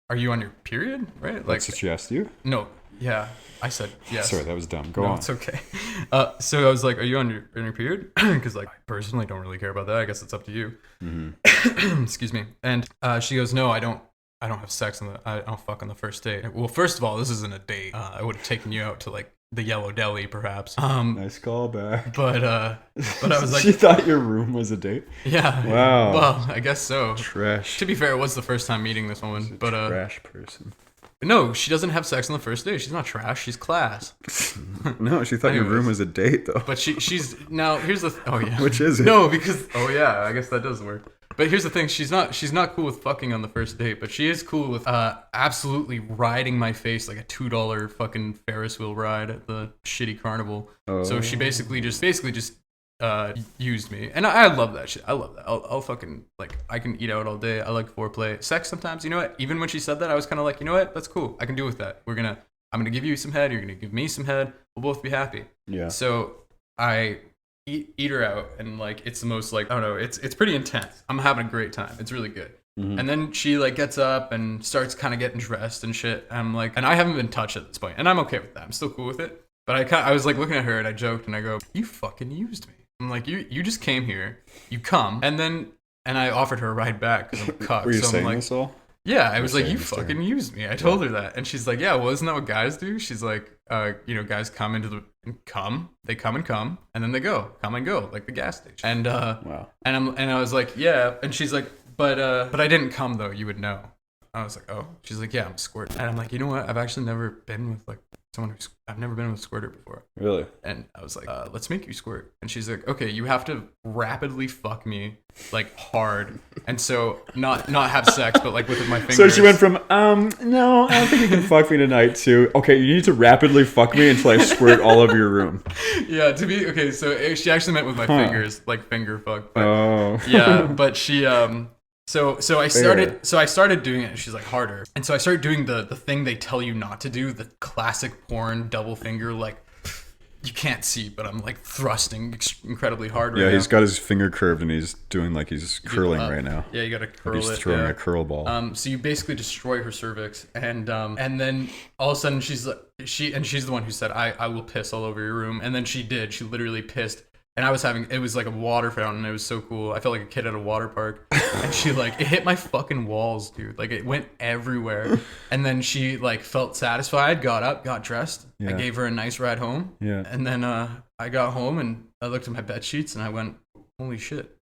are you on your period? Right? Like, That's what she asked you? no, yeah. I said yes. Sorry, that was dumb. Go No, on. it's okay. So I was like, are you on your period? Because like, I personally don't really care about that. I guess it's up to you. Excuse me. And she goes, no, I don't have sex I don't fuck on the first date. Well, first of all, this isn't a date. I would have taken you out to like the Yellow Deli, perhaps. Nice callback. But I was like, She thought your room was a date? yeah. Wow. Well, I guess so. Trash. To be fair, it was the first time meeting this woman, but Trash person. No, she doesn't have sex on the first date. She's not trash. She's class. No, she thought your room was a date though. But she's now. Here's the. Oh yeah. Which is it? No, because yeah, I guess that does work. But here's the thing. She's not cool with fucking on the first date, but she is cool with absolutely riding my face like a $2 fucking Ferris wheel ride at the shitty carnival. Oh. So she basically just used me, and I love that shit. I love that. I'll fucking like I can eat out all day. I like foreplay, sex sometimes. You know what? Even when she said that, I was kind of like, you know what? That's cool. I can do with that. I'm gonna give you some head. You're gonna give me some head. We'll both be happy. Yeah. So I eat her out, and like it's the most like I don't know. It's pretty intense. I'm having a great time. It's really good. Mm-hmm. And then she like gets up and starts kind of getting dressed and shit. And I'm like, and I haven't been touched at this point, and I'm okay with that. I'm still cool with it. But I was like looking at her and I joked and I go, you fucking used me. I'm like, you just came here, you come, and I offered her a ride back because I'm a cuck. Were you so saying I'm like, this all? Yeah, I was like, you fucking used me. I told her that, and she's like, yeah, well, isn't that what guys do? She's like, guys come they come and then they go, come and go, like the gas station. And wow. And I was like, yeah, and she's like, but I didn't come though. You would know. I was like, oh. She's like, yeah, I'm a squirt. And I'm like, you know what? I've actually never been with like someone I've never been with a squirter before. Really? And I was like, let's make you squirt. And she's like, okay, you have to rapidly fuck me like hard, and so not have sex, but like with my fingers. So she went from no, I don't think you can fuck me tonight to okay, you need to rapidly fuck me until I squirt all over your room. Yeah, to be okay. So she actually meant with my fingers, like finger fuck. But, oh. Yeah, but she So I started doing it, and she's like harder. And so I started doing the thing they tell you not to do, the classic porn double finger, like you can't see, but I'm like thrusting incredibly hard right now. Yeah, he's got his finger curved and he's doing like he's curling right now. Yeah, you got to curl like he's throwing a curl ball. So you basically destroy her cervix, and then all of a sudden she's the one who said I will piss all over your room, and then she did. She literally pissed. And it was like a water fountain. It was so cool. I felt like a kid at a water park. And she like, it hit my fucking walls, dude. Like it went everywhere. And then she like felt satisfied, got up, got dressed. Yeah. I gave her a nice ride home. Yeah. And then I got home and I looked at my bed sheets and I went, holy shit.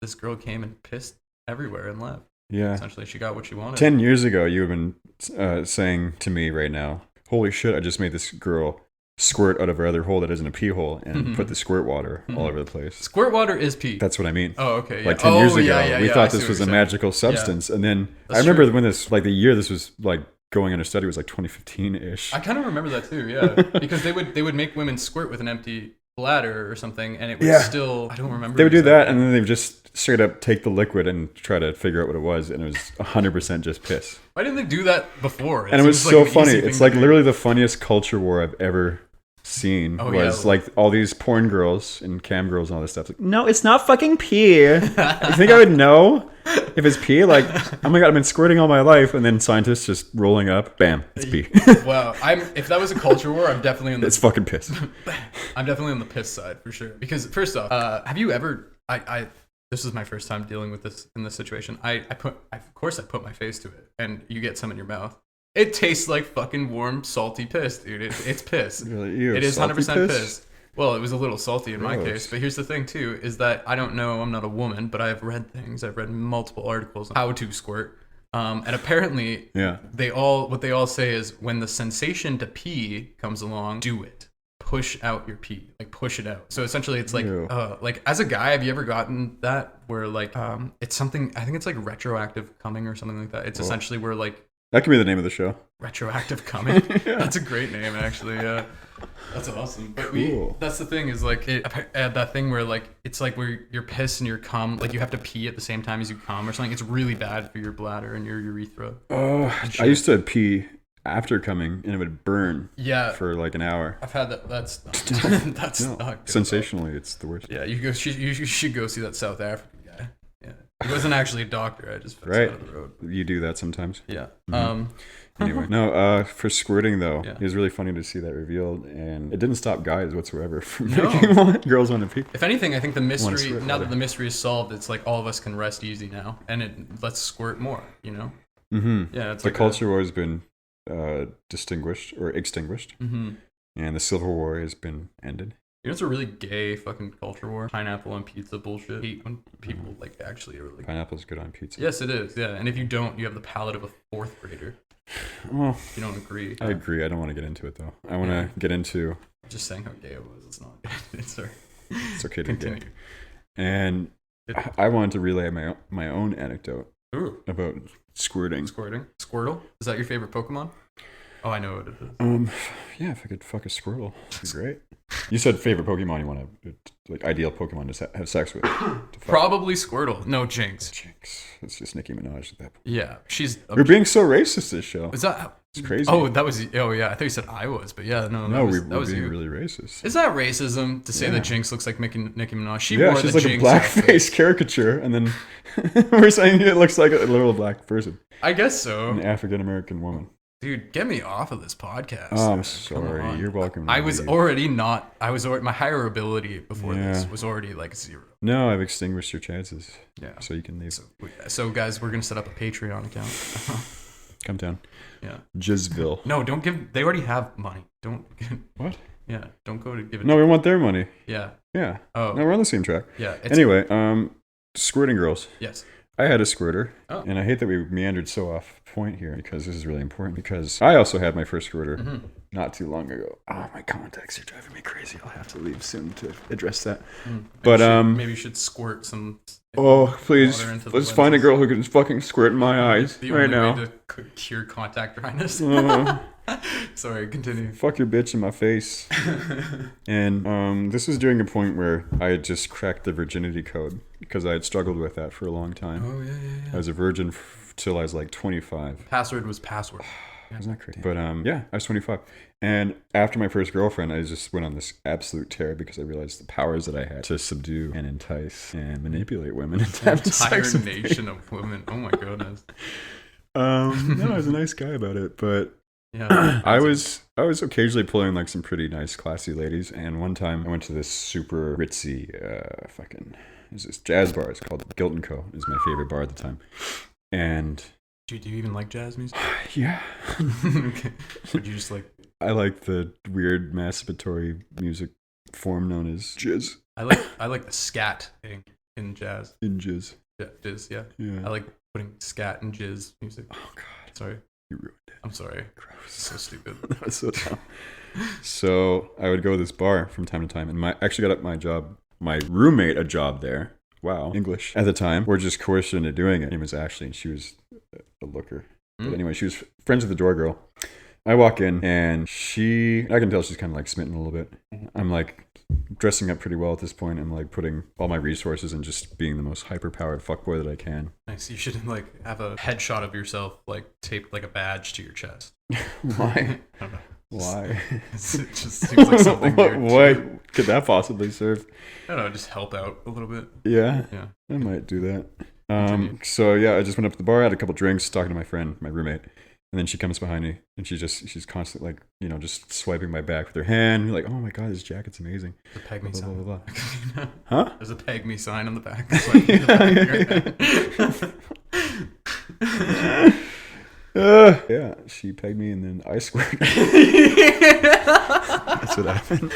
This girl came and pissed everywhere and left. Yeah. Essentially, she got what she wanted. 10 years ago, you have been saying to me right now, holy shit, I just made this girl squirt out of her other hole that isn't a pee hole and put the squirt water all over the place. Squirt water is pee. That's what I mean. Oh, okay. Yeah. Like 10 years ago, we thought this was a magical substance. And then I remember when this, like the year this was like going under study was like 2015-ish. I kind of remember that too, yeah. Because they would make women squirt with an empty bladder or something, and it was still, I don't remember. They would do that, and then they would just straight up take the liquid and try to figure out what it was, and it was 100% just piss. Why didn't they do that before? And it was so funny. It's like literally the funniest culture war I've ever seen like all these porn girls and cam girls and all this stuff. Like, no, it's not fucking pee. You think I would know if it's pee? Like, oh my god, I've been squirting all my life, and then scientists just rolling up, bam, it's pee. Wow, if that was a culture war, I'm definitely on the. It's fucking piss. I'm definitely on the piss side for sure. Because first off, have you ever? This is my first time dealing with this in this situation. Of course I put my face to it, and you get some in your mouth. It tastes like fucking warm, salty piss, dude. It's piss. Really? It is 100% piss. Well, it was a little salty in my case, but here's the thing too: is that I don't know. I'm not a woman, but I've read things. I've read multiple articles on how to squirt, and apparently, what they all say is when the sensation to pee comes along, do it. Push out your pee, like push it out. So essentially, it's like as a guy, have you ever gotten that where like it's something? I think it's like retroactive coming or something like that. It's essentially where like. That could be the name of the show. Retroactive coming. That's a great name, actually. Yeah, that's awesome. But that's the thing is like that thing where like it's like where your piss and your cum, like you have to pee at the same time as you cum or something. It's really bad for your bladder and your urethra. Oh, I used to pee after coming and it would burn. Yeah. For like an hour. I've had that. That's not no, good. Sensationally, it's the worst. Yeah, you should go see that South African guy. Yeah. He wasn't actually a doctor. I just found out of the road. You do that sometimes. Yeah. Anyway, no. For squirting though, it was really funny to see that revealed, and it didn't stop guys whatsoever from making girls want to pee. If anything, I think the mystery now that the mystery is solved, it's like all of us can rest easy now, and let's squirt more. You know. Mm-hmm. Yeah. It's the culture war has been distinguished or extinguished, mm-hmm. and the Civil War has been ended. You know, it's a really gay fucking culture war. Pineapple on pizza bullshit. Hate when people like actually are like. Pineapple's good on pizza. Yes, it is. Yeah, and if you don't, you have the palate of a fourth grader. Well, If you don't agree. I agree. I don't want to get into it though. I want to get into. Just saying how gay it was. It's not. Sorry. It's okay to be Continue. gay. And I wanted to relay my own anecdote about squirting. Squirtle? Is that your favorite Pokemon? Oh, I know what it is. Yeah, if I could fuck a squirrel, that'd be great. You said favorite Pokemon you want to, like, ideal Pokemon to have sex with. Probably Squirtle. No, Jinx. Jinx. It's just Nicki Minaj at that point. Yeah, she's. We're being so racist this show. Is that? It's crazy. Oh, that was. Oh, yeah. I thought you said I was, but yeah, no. We're that was being you. really racist. Is that racism to say Yeah. that Jinx looks like Nicki Minaj? She Yeah, wore she's the like Jinx a outfit. blackface caricature, and then we're saying it looks like a literal black person, I guess so. an African American woman. Dude, get me off of this podcast. Oh, I'm Come sorry. on. You're welcome. to I was leave. already not. My higher ability before this Yeah. was already like 0. No, I've extinguished your chances. Yeah. So you can leave. So guys, we're gonna set up a Patreon account. Come down. Yeah. Jizzville. No, don't give. They already have money. Don't. What? Yeah. Don't go to give it. No, we want their money. Yeah. Yeah. Oh. No, we're on the same track. Yeah. Anyway, squirting girls. Yes. I had a squirter, Oh. and I hate that we meandered so off point here because this is really important. Because I also had my first squirter not too long ago. Oh, my contacts are driving me crazy. I'll have to leave soon to address that. But maybe you should squirt some. oh, please, water into the let's find a lenses. girl who can fucking squirt in my eyes The right only now. way to cure contact dryness. Sorry, continue. Fuck your bitch in my face. And this was during a point where I had just cracked the virginity code because I had struggled with that for a long time. Oh yeah. I was a virgin till I was like 25. Password was password. Isn't that crazy? But yeah, I was 25. And after my first girlfriend, I just went on this absolute tear because I realized the powers that I had to subdue and entice and manipulate women into An having entire sex with me. nation of women. Oh my goodness. No, I was a nice guy about it, but Yeah. I was occasionally pulling like some pretty nice, classy ladies. And one time I went to this super ritzy, there's this jazz bar. It's called Guilt and Co. It was my favorite bar at the time. And Do you even like jazz music? yeah, Okay. Would you just like? I like the weird masturbatory music form known as jizz. I like the scat thing in jazz. In jizz. Yeah, jizz. Yeah. Yeah. I like putting scat and jizz music. Oh god, Sorry. you ruined it. I'm sorry. Gross. So stupid. That was so dumb. So I would go to this bar from time to time, and actually got my roommate a job there. Wow, English at the time. We're just coerced into doing it. Her name was Ashley, and she was a looker. But anyway, she was friends with the door girl. I walk in, and I can tell she's kind of like smitten a little bit. I'm like dressing up pretty well at this point. I'm like putting all my resources and just being the most hyper-powered fuckboy that I can. Nice. You should like have a headshot of yourself like taped like a badge to your chest. Why? I don't know. Why? It just seems like something weird. What could that possibly serve? I don't know. Just help out a little bit. Yeah, Yeah. I might do that. Continue. So yeah, I just went up to the bar, had a couple drinks, talking to my friend, my roommate, and then she comes behind me, and she's constantly like, just swiping my back with her hand, like, oh my god, this jacket's amazing. There's a peg me Blah, blah, sign. blah, blah. Huh? Huh? There's a peg me sign on the back. Yeah, she pegged me and then I squirted. That's what happened.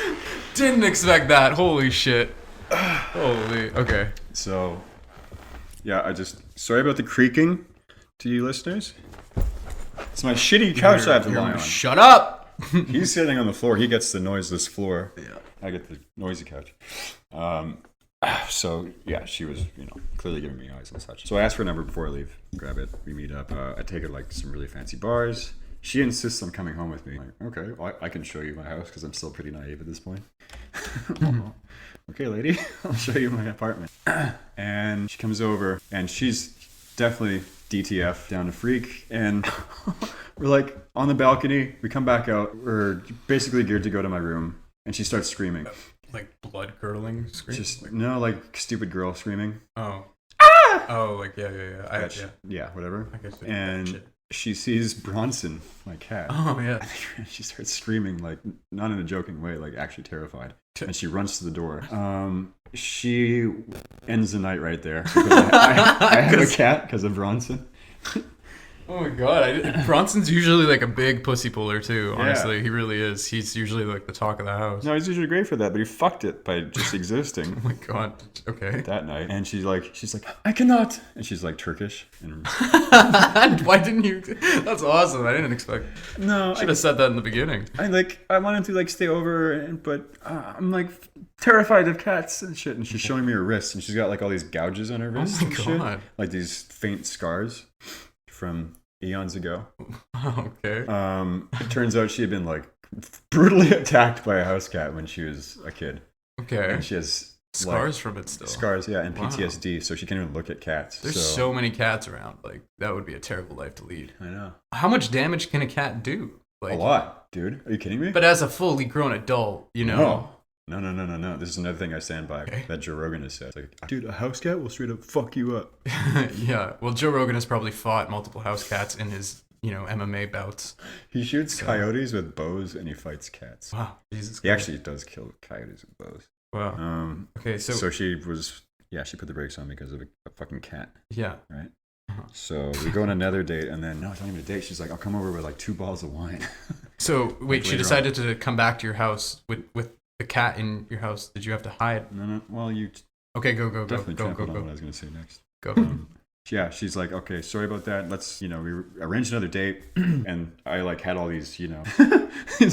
Didn't expect that. Holy shit. Holy. Okay. So, yeah, sorry about the creaking to you listeners. It's my shitty couch I have to lie on. Shut up. He's sitting on the floor. He gets the noiseless floor. Yeah. I get the noisy couch. So yeah, she was, clearly giving me eyes and such. So I asked for a number before I leave. Grab it. We meet up. I take her to like some really fancy bars. She insists on coming home with me. I'm like, okay, well, I can show you my house because I'm still pretty naive at this point. Okay, lady, I'll show you my apartment. And she comes over, and she's definitely DTF, down to freak. And we're like on the balcony. We come back out. We're basically geared to go to my room, and she starts screaming. Like blood curdling scream? Like stupid girl screaming. Oh. Oh, like yeah. Yeah, whatever. I guess. And Shit. she sees Bronson, my cat. Oh yeah. And she starts screaming, like, not in a joking way, like actually terrified. And she runs to the door. She ends the night right there. Because I have a cat because of Bronson. Oh my god, Bronson's usually like a big pussy puller too. Honestly, he really is. He's usually like the talk of the house. No, he's usually great for that, but he fucked it by just existing. Oh my god. Okay. That night, and she's like, I cannot, and she's like Turkish. And Why didn't you? That's awesome. I didn't expect. no, Should have said that in the beginning. I wanted to like stay over, but I'm like terrified of cats and shit. And she's showing me her wrist, and she's got like all these gouges on her wrist my and shit, God. like these faint scars from eons ago. Okay. It turns out she had been like brutally attacked by a house cat when she was a kid, Okay. and she has Scars from it still. scars, yeah, and Wow. PTSD, so she can't even look at cats. There's so many cats around. Like that would be a terrible life to lead. I know. How much damage can a cat do? Like A lot, dude. Are you kidding me? But as a fully grown adult, you know. No. This is another thing I stand by Okay. that Joe Rogan has said. It's like, dude, a house cat will straight up fuck you up. Yeah. Well, Joe Rogan has probably fought multiple house cats in his, MMA bouts. He shoots coyotes with bows and he fights cats. Wow. Jesus Christ. He actually does kill coyotes with bows. Wow. Okay. So she put the brakes on because of a fucking cat, Yeah. right? Uh-huh. So we go on another date, and then no, it's not even a date. She's like, I'll come over with like 2 bottles of wine. So wait, she later decided to come back to your house with the cat in your house. Did you have to hide? No. Well, you Okay. Go. definitely Go. trampled on what I was gonna say next. Go. Yeah, she's like, okay, sorry about that. Let's, we arranged another date, and I like had all these, he's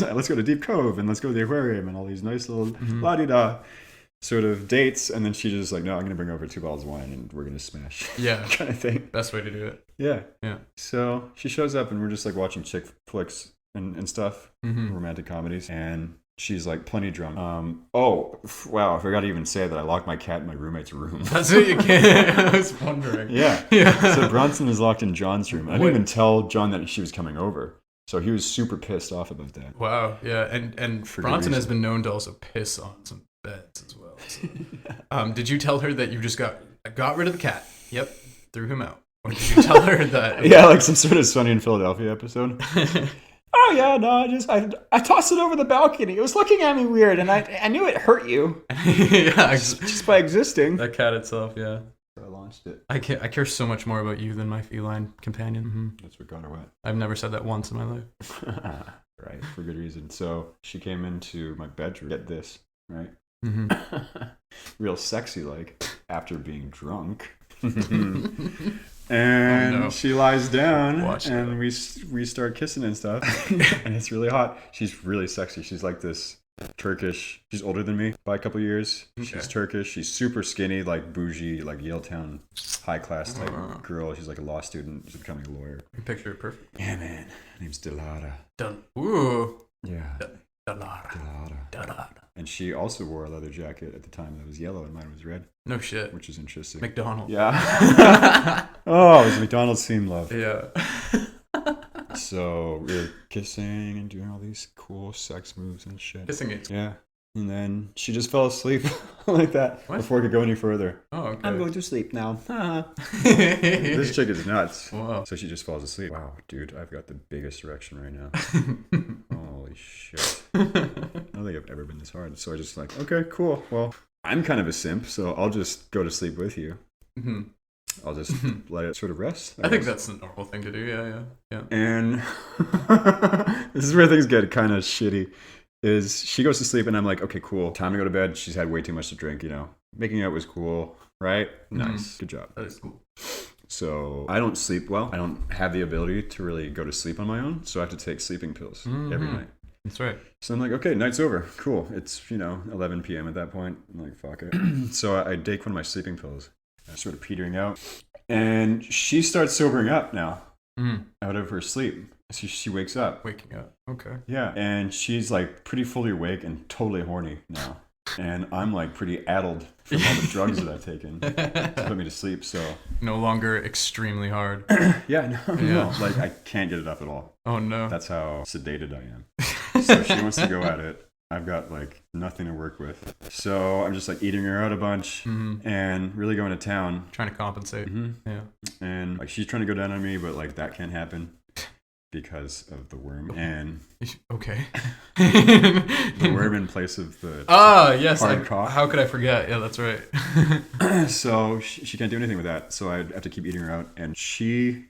like, let's go to Deep Cove and let's go to the aquarium and all these nice little la-di-da sort of dates. And then she just like, no, I'm gonna bring over 2 bottles of wine and we're gonna smash. Yeah. Kind of thing. Best way to do it. Yeah. Yeah. So she shows up and we're just like watching chick flicks and stuff, Mm-hmm. romantic comedies, and she's like plenty drunk. Oh wow, I forgot to even say that I locked my cat in my roommate's room. That's what you can. I was wondering. Yeah. Yeah. So Bronson is locked in John's room. I didn't Wait. even tell John that she was coming over. So he was super pissed off about that. Wow. Yeah. And For good Bronson has reason. been known to also piss on some beds as well. So. Did you tell her that you just got rid of the cat? Yep. Threw him out. Or did you tell her that? Yeah, like some sort of Sunny in Philadelphia episode. Oh yeah, no, I tossed it over the balcony. It was looking at me weird, and I knew it hurt you Yeah. just by existing. That cat itself. Yeah. So I launched it. I care so much more about you than my feline companion. Mm-hmm. That's what got her wet. I've never said that once in my life. Right, for good reason. So she came into my bedroom. Get this, right? Mm-hmm. Real sexy, like after being drunk. And Oh, no. she lies down, Watch and that. we start kissing and stuff, and it's really hot. She's really sexy. She's like this Turkish. She's older than me by a couple years. Okay. She's Turkish. She's super skinny, like bougie, like Yaletown, high class type Wow. girl. She's like a law student. She's becoming a lawyer. Picture it perfect. Yeah, man. Her name's Delara. Ooh. Yeah, Dalara. Delara. Dalara. And she also wore a leather jacket at the time that was yellow, and mine was red, No shit. which is interesting. McDonald's. Yeah. Oh, it was McDonald's theme love. Yeah. So we were kissing and doing all these cool sex moves and shit. Kissing it. Yeah. And then she just fell asleep like that What? before it could go any further. Oh, okay. I'm going to sleep now. This chick is nuts. Wow. So she just falls asleep. Wow, dude, I've got the biggest erection right now. Holy shit. I don't think I've ever been this hard. So I just like, okay, cool. Well, I'm kind of a simp, so I'll just go to sleep with you. Mhm. I'll just let it sort of rest. I think guess. that's the normal thing to do. Yeah. And this is where things get kind of shitty. Is she goes to sleep and I'm like, okay, cool. Time to go to bed. She's had way too much to drink, Making out was cool, right? Nice. Good job. That is cool. So I don't sleep well. I don't have the ability to really go to sleep on my own. So I have to take sleeping pills every night. That's right. So I'm like, okay, night's over. Cool. It's, 11 p.m. at that point. I'm like, fuck it. So I take one of my sleeping pills. I'm sort of petering out. And she starts sobering up now out of her sleep. So she wakes up. Waking up. Okay. Yeah. And she's like pretty fully awake and totally horny now. And I'm like pretty addled from all the drugs that I've taken to put me to sleep. So No longer extremely hard. yeah, no. Like I can't get it up at all. Oh no. That's how sedated I am. So she wants to go at it. I've got like nothing to work with. So I'm just like eating her out a bunch and really going to town. Trying to compensate. Yeah. And like she's trying to go down on me, but like that can't happen because of the worm. And Okay. the worm in place of the Yes. hard cock. How could I forget? Yeah, that's right. So she can't do anything with that. So I have to keep eating her out. And she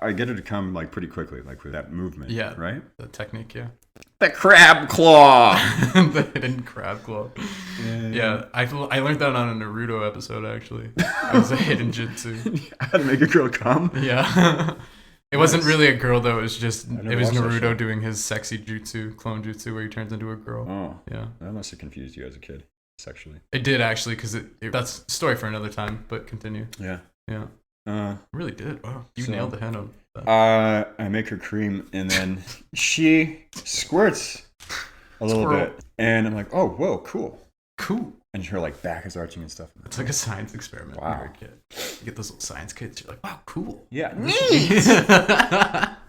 I get her to come like pretty quickly, like with that movement. Yeah. Right? The technique, yeah. The crab claw! The hidden crab claw. Yeah, I learned that on a Naruto episode, actually. It was a hidden jutsu. How to make a girl come? Yeah. It wasn't really a girl, though. It was just, it was watched that show. Naruto doing his sexy jutsu, clone jutsu, where he turns into a girl. Oh. Yeah. That must have confused you as a kid, sexually. It did, actually, because that's a story for another time, but continue. Yeah. Yeah. It really did. Wow. You nailed the head on that. I make her cream, and then she squirts a little bit. And I'm like, oh, whoa, cool. Cool. And her like back is arching and stuff. It's like a science experiment when Wow. you're a kid. You get those little science kids, you're like, wow, cool. Yeah. Neat.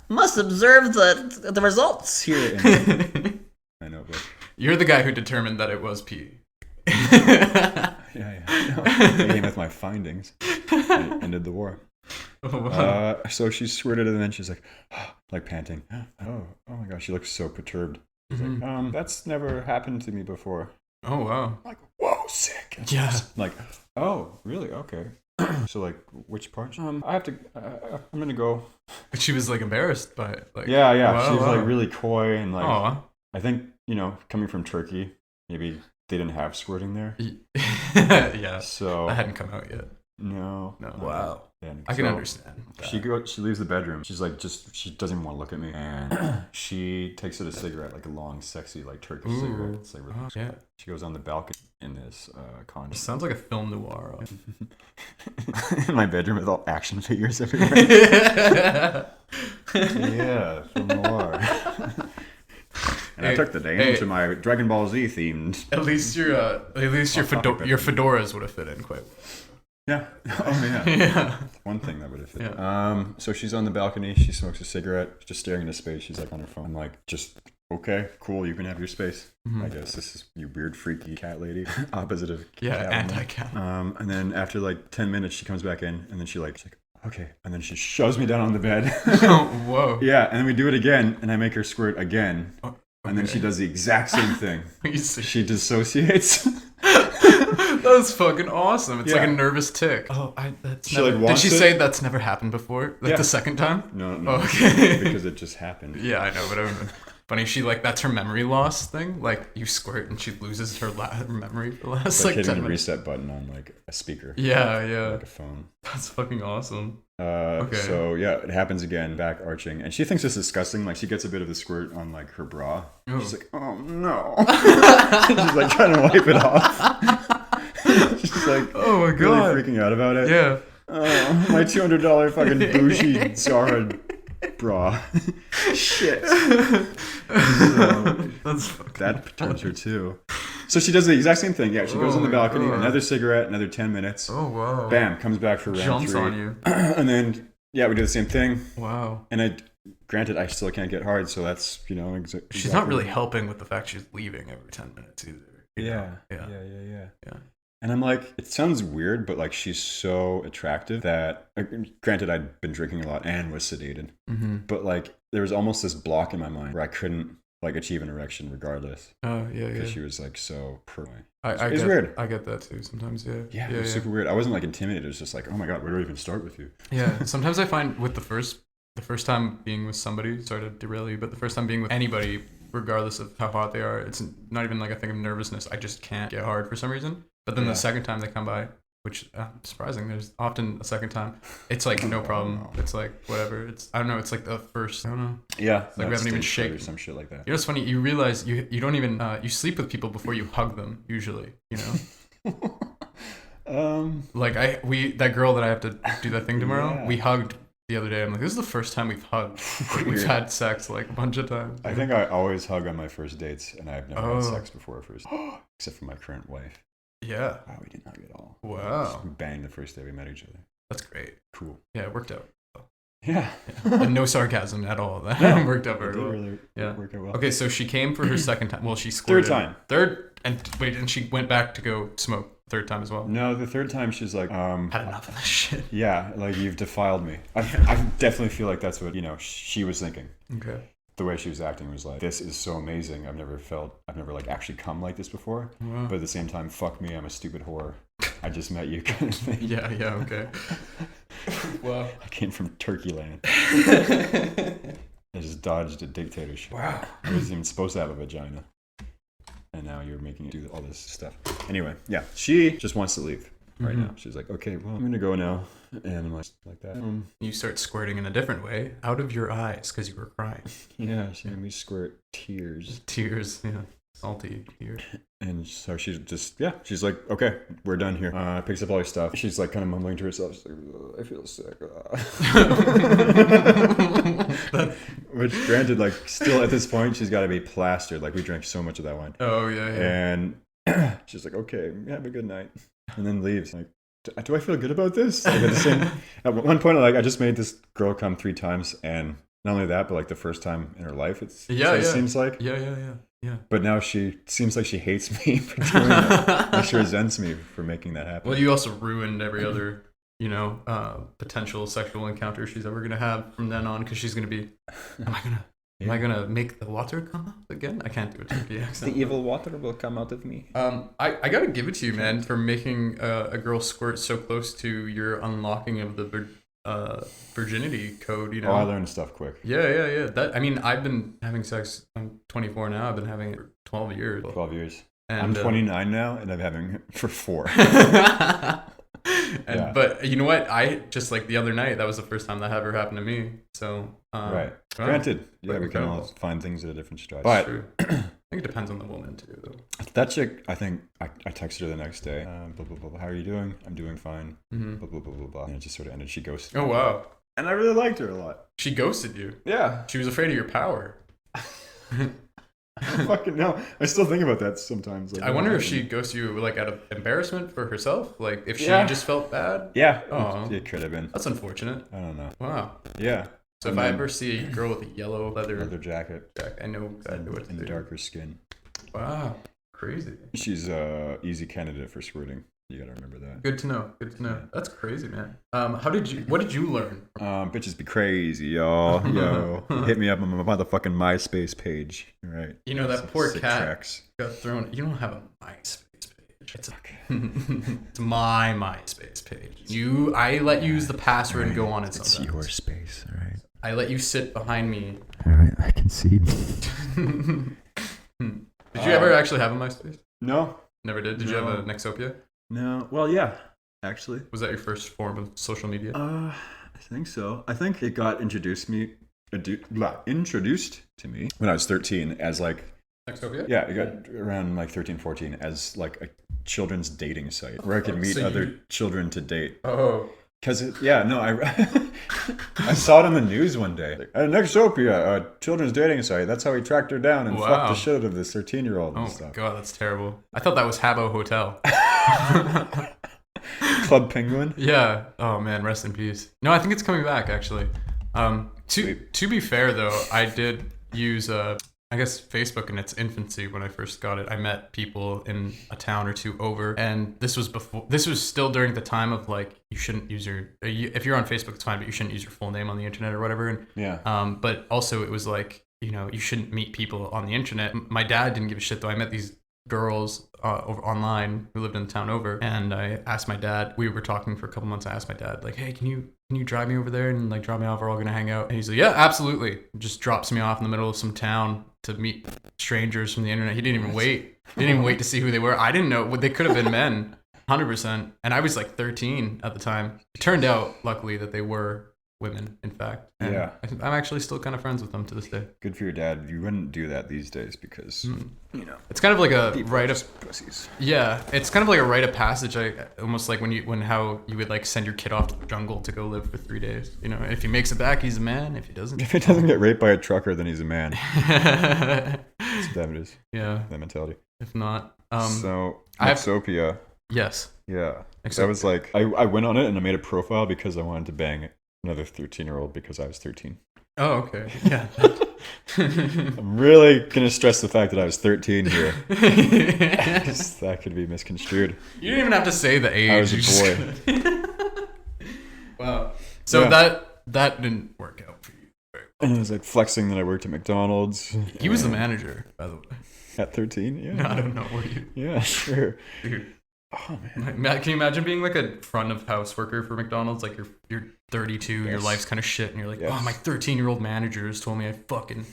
Must observe the results. Here in my notebook. You're the guy who determined that it was pee. Yeah. I came with my findings. And it ended the war. Oh, wow. So she squirted, and then she's like, like panting. Oh my gosh, she looks so perturbed. She's like, that's never happened to me before. Oh, wow. I'm like, whoa, sick. Yeah. I'm like, oh, really? Okay. So like, which part? I have to. I'm gonna go. But she was like embarrassed by it. Like, Yeah. wow, She was wow. like really coy and like. Aw. I think coming from Turkey, maybe they didn't have squirting there. Yeah. So That hadn't come out yet. no. Wow. Yeah. I can So understand. that. She leaves the bedroom. She's like, she doesn't even want to look at me, and she takes out a cigarette, like a long, sexy, like Turkish cigarette. It's like, Oh, yeah. she goes on the balcony in this condo. It sounds like a film noir. In my bedroom with all action figures everywhere. Yeah, film noir. And I took the name to my Dragon Ball Z themed. At least your fedoras would have fit in quite well. Yeah. Oh yeah. Yeah. One thing that would have fit. Yeah. So she's on the balcony. She smokes a cigarette, just staring into space. She's like on her phone. I'm like, just okay, cool. You can have your space. I guess this is you weird, freaky cat lady. Opposite of Yeah, cat anti-cat. And then after like 10 minutes, she comes back in, and then she's like, okay. And then she shoves me down on the bed. Whoa. Yeah, and then we do it again, and I make her squirt again. Oh, And then she does the exact same thing. You see? She dissociates. That was fucking awesome. It's like a Yeah. nervous tick. Oh, that's She, never, like, did wants she it. say that's never happened before? Like Yeah. the second time? No. Oh, okay. Because it just happened. Yeah, I know, but funny. She that's her memory loss thing. Like you squirt and she loses her memory for the last It's like hitting ten the minutes. reset button on like a speaker. Yeah. Like a phone. That's fucking awesome. So yeah, it happens again, back arching, and she thinks it's disgusting. Like she gets a bit of the squirt on like her bra. Ooh. She's like, oh no. She's like trying to wipe it off. She's like, Oh my god. really freaking out about it. Yeah. Oh, my $200 fucking bougie Zara bra. Shit. So, That's fucking that perturbs her too. So she does the exact same thing. Yeah, she goes Oh on the my balcony, God. another cigarette, another 10 minutes. Oh wow. Bam, comes back for round Jumps 3. on you. And then, yeah, we do the same thing. Wow. And granted, I still can't get hard, so that's, She's not really helping with the fact she's leaving every 10 minutes either. you know? Yeah. Yeah. And I'm like, it sounds weird, but like she's so attractive that, granted, I'd been drinking a lot and was sedated, but like there was almost this block in my mind where I couldn't like achieve an erection regardless Oh yeah. because she was like so It's weird. I get that too sometimes. Yeah. Yeah, it was super weird. I wasn't like intimidated. It was just like, oh my god, where do I even start with you? Yeah. Sometimes I find with the first time being with somebody, sorry to derail you, but the first time being with anybody, regardless of how hot they are, it's not even like a thing of nervousness. I just can't get hard for some reason. But then the second time they come by, which surprising, there's often a second time. It's like no problem. It's like whatever. I don't know. It's like the first. I don't know. Yeah, Like we haven't even shaken or shaken. some shit like that. You know what's funny? You realize you don't even you sleep with people before you hug them usually. You know. Like that girl that I have to do that thing tomorrow. Yeah. We hugged the other day. I'm like, this is the first time we've hugged. We've had sex like a bunch of times. I think I always hug on my first dates, and I've never had Oh. sex before first, except for my current wife. Yeah. Wow, we didn't hug at all. Wow. We banged the first day we met each other. That's great. Cool. Yeah, it worked out. Yeah. And no sarcasm at all. That worked out It very did well. really work out well. Okay, so she came for her second time. Well, she squirted. And she went back to go smoke third time as well. No, the third time she's like, Had enough of this shit. yeah, like you've defiled me. I definitely feel like that's what, she was thinking. Okay. The way she was acting was like, this is so amazing. I've never like actually come like this before. Wow. But at the same time, fuck me, I'm a stupid whore. I just met you kind of thing. Yeah, okay. Wow. I came from Turkey land. I just dodged a dictatorship. Wow. I wasn't even supposed to have a vagina. And now you're making it do all this stuff. Anyway, yeah, she just wants to leave right now. She's like, okay, well, I'm going to go now. And I'm like that. You start squirting in a different way out of your eyes because you were crying. Yeah, she made me squirt tears. Tears, yeah. Salty tears. And so she's just, she's like, okay, we're done here. Picks up all your stuff. She's like kind of mumbling to herself. She's like, I feel sick. Which granted, like still at this point, she's got to be plastered. Like we drank so much of that wine. Oh, yeah. And she's like, okay, have a good night. And then leaves. Like, do I feel good about this? Like at one point, like I just made this girl come 3 times. And not only that, but like the first time in her life, it seems like. Yeah. But now she seems like she hates me for doing it. Like she resents me for making that happen. Well, you also ruined every other, potential sexual encounter she's ever gonna have from then on, because she's gonna be, am I gonna make the water come out again? I can't do a turkey accent. The evil water will come out of me. I gotta give it to you, man, for making a girl squirt so close to your unlocking of the virginity code, Oh, I learned stuff quick. Yeah. I've been having sex. I'm 24 now. I've been having it for 12 years. 12 years. And, I'm 29 now, and I'm having it for 4. But you know what? I just like the other night, that was the first time that ever happened to me. So right. Well, granted, we can all find things at a different stride. But true. I think it depends on the woman too, though. That chick, I think I texted her the next day. Blah, blah, blah, blah. How are you doing? I'm doing fine. Mm-hmm. Blah, blah, blah, blah, blah. And it just sort of ended. She ghosted. Oh, wow. And I really liked her a lot. She ghosted you. Yeah. She was afraid of your power. Fucking no. I still think about that sometimes. Like, I wonder if she ghosted you like out of embarrassment for herself, like if she just felt bad. Yeah. Oh, it could have been. That's unfortunate. I don't know. Wow. Yeah. So if I ever see a girl with a yellow leather jacket, I know exactly what to do. And darker skin. Wow. Crazy. She's a easy candidate for squirting. You gotta remember that. Good to know. Yeah. That's crazy, man. What did you learn? Bitches be crazy, y'all. Yo. Hit me up on my motherfucking MySpace page. All right. You know, that poor cat tracks. got thrown. You don't have a MySpace page. It's it's my MySpace page. I let you use the password and go on it sometimes. It's your space, all right? I let you sit behind me. All right, I concede. Did you ever actually have a MySpace? No. Never did? Did you have a Nexopia? No. Well, yeah, actually. Was that your first form of social media? I think so. I think it got introduced to me when I was 13 as like... Nexopia? Yeah, it got around like 13, 14 as like a children's dating site where I could meet other children to date. Oh. Because, I saw it on the news one day. Like, at Nexopia, a children's dating site. That's how he tracked her down and fucked the shit out of this 13-year-old and stuff. Oh, God, that's terrible. I thought that was Habbo Hotel. Club Penguin? Yeah. Oh, man, rest in peace. No, I think it's coming back, actually. To be fair, though, I did use... I guess Facebook in its infancy when I first got it. I met people in a town or two over, and this was still during the time of like you shouldn't use if you're on Facebook it's fine, but you shouldn't use your full name on the internet or whatever. And but also it was like you shouldn't meet people on the internet. My dad didn't give a shit though. I met these girls over online who lived in the town over, and I asked my dad. We were talking for a couple months. I asked my dad like, hey, can you drive me over there and like drop me off? We're all gonna hang out. And he's like, yeah, absolutely. Just drops me off in the middle of some town to meet strangers from the internet. He didn't even wait. Didn't even wait to see who they were. I didn't know. They could have been men, 100%. And I was like 13 at the time. It turned out, luckily, that they were women, in fact. And yeah. I'm actually still kind of friends with them to this day. Good for your dad. You wouldn't do that these days because, it's kind of like a rite of pussies. Yeah, it's kind of like a rite of passage. Almost like how you would like send your kid off to the jungle to go live for 3 days. If he makes it back, he's a man. If he doesn't get raped by a trucker, then he's a man. That's what that is. Yeah. That mentality. If not, so Nexopia. Yes. Yeah. That was like I went on it and I made a profile because I wanted to bang another 13-year-old because I was 13. Oh, okay. Yeah. I'm really gonna stress the fact that I was 13 here. That could be misconstrued. You didn't even have to say the age. I was a boy. Wow. So that didn't work out for you. And I was like flexing that I worked at McDonald's. He was the manager, by the way. At 13, yeah. No, I don't know. Were you? Yeah, sure. Dude. Oh man. Can you imagine being like a front of house worker for McDonald's? Like you're 32, your Yes. life's kind of shit, and you're like, Yes. oh, my 13-year-old manager has told me I fucking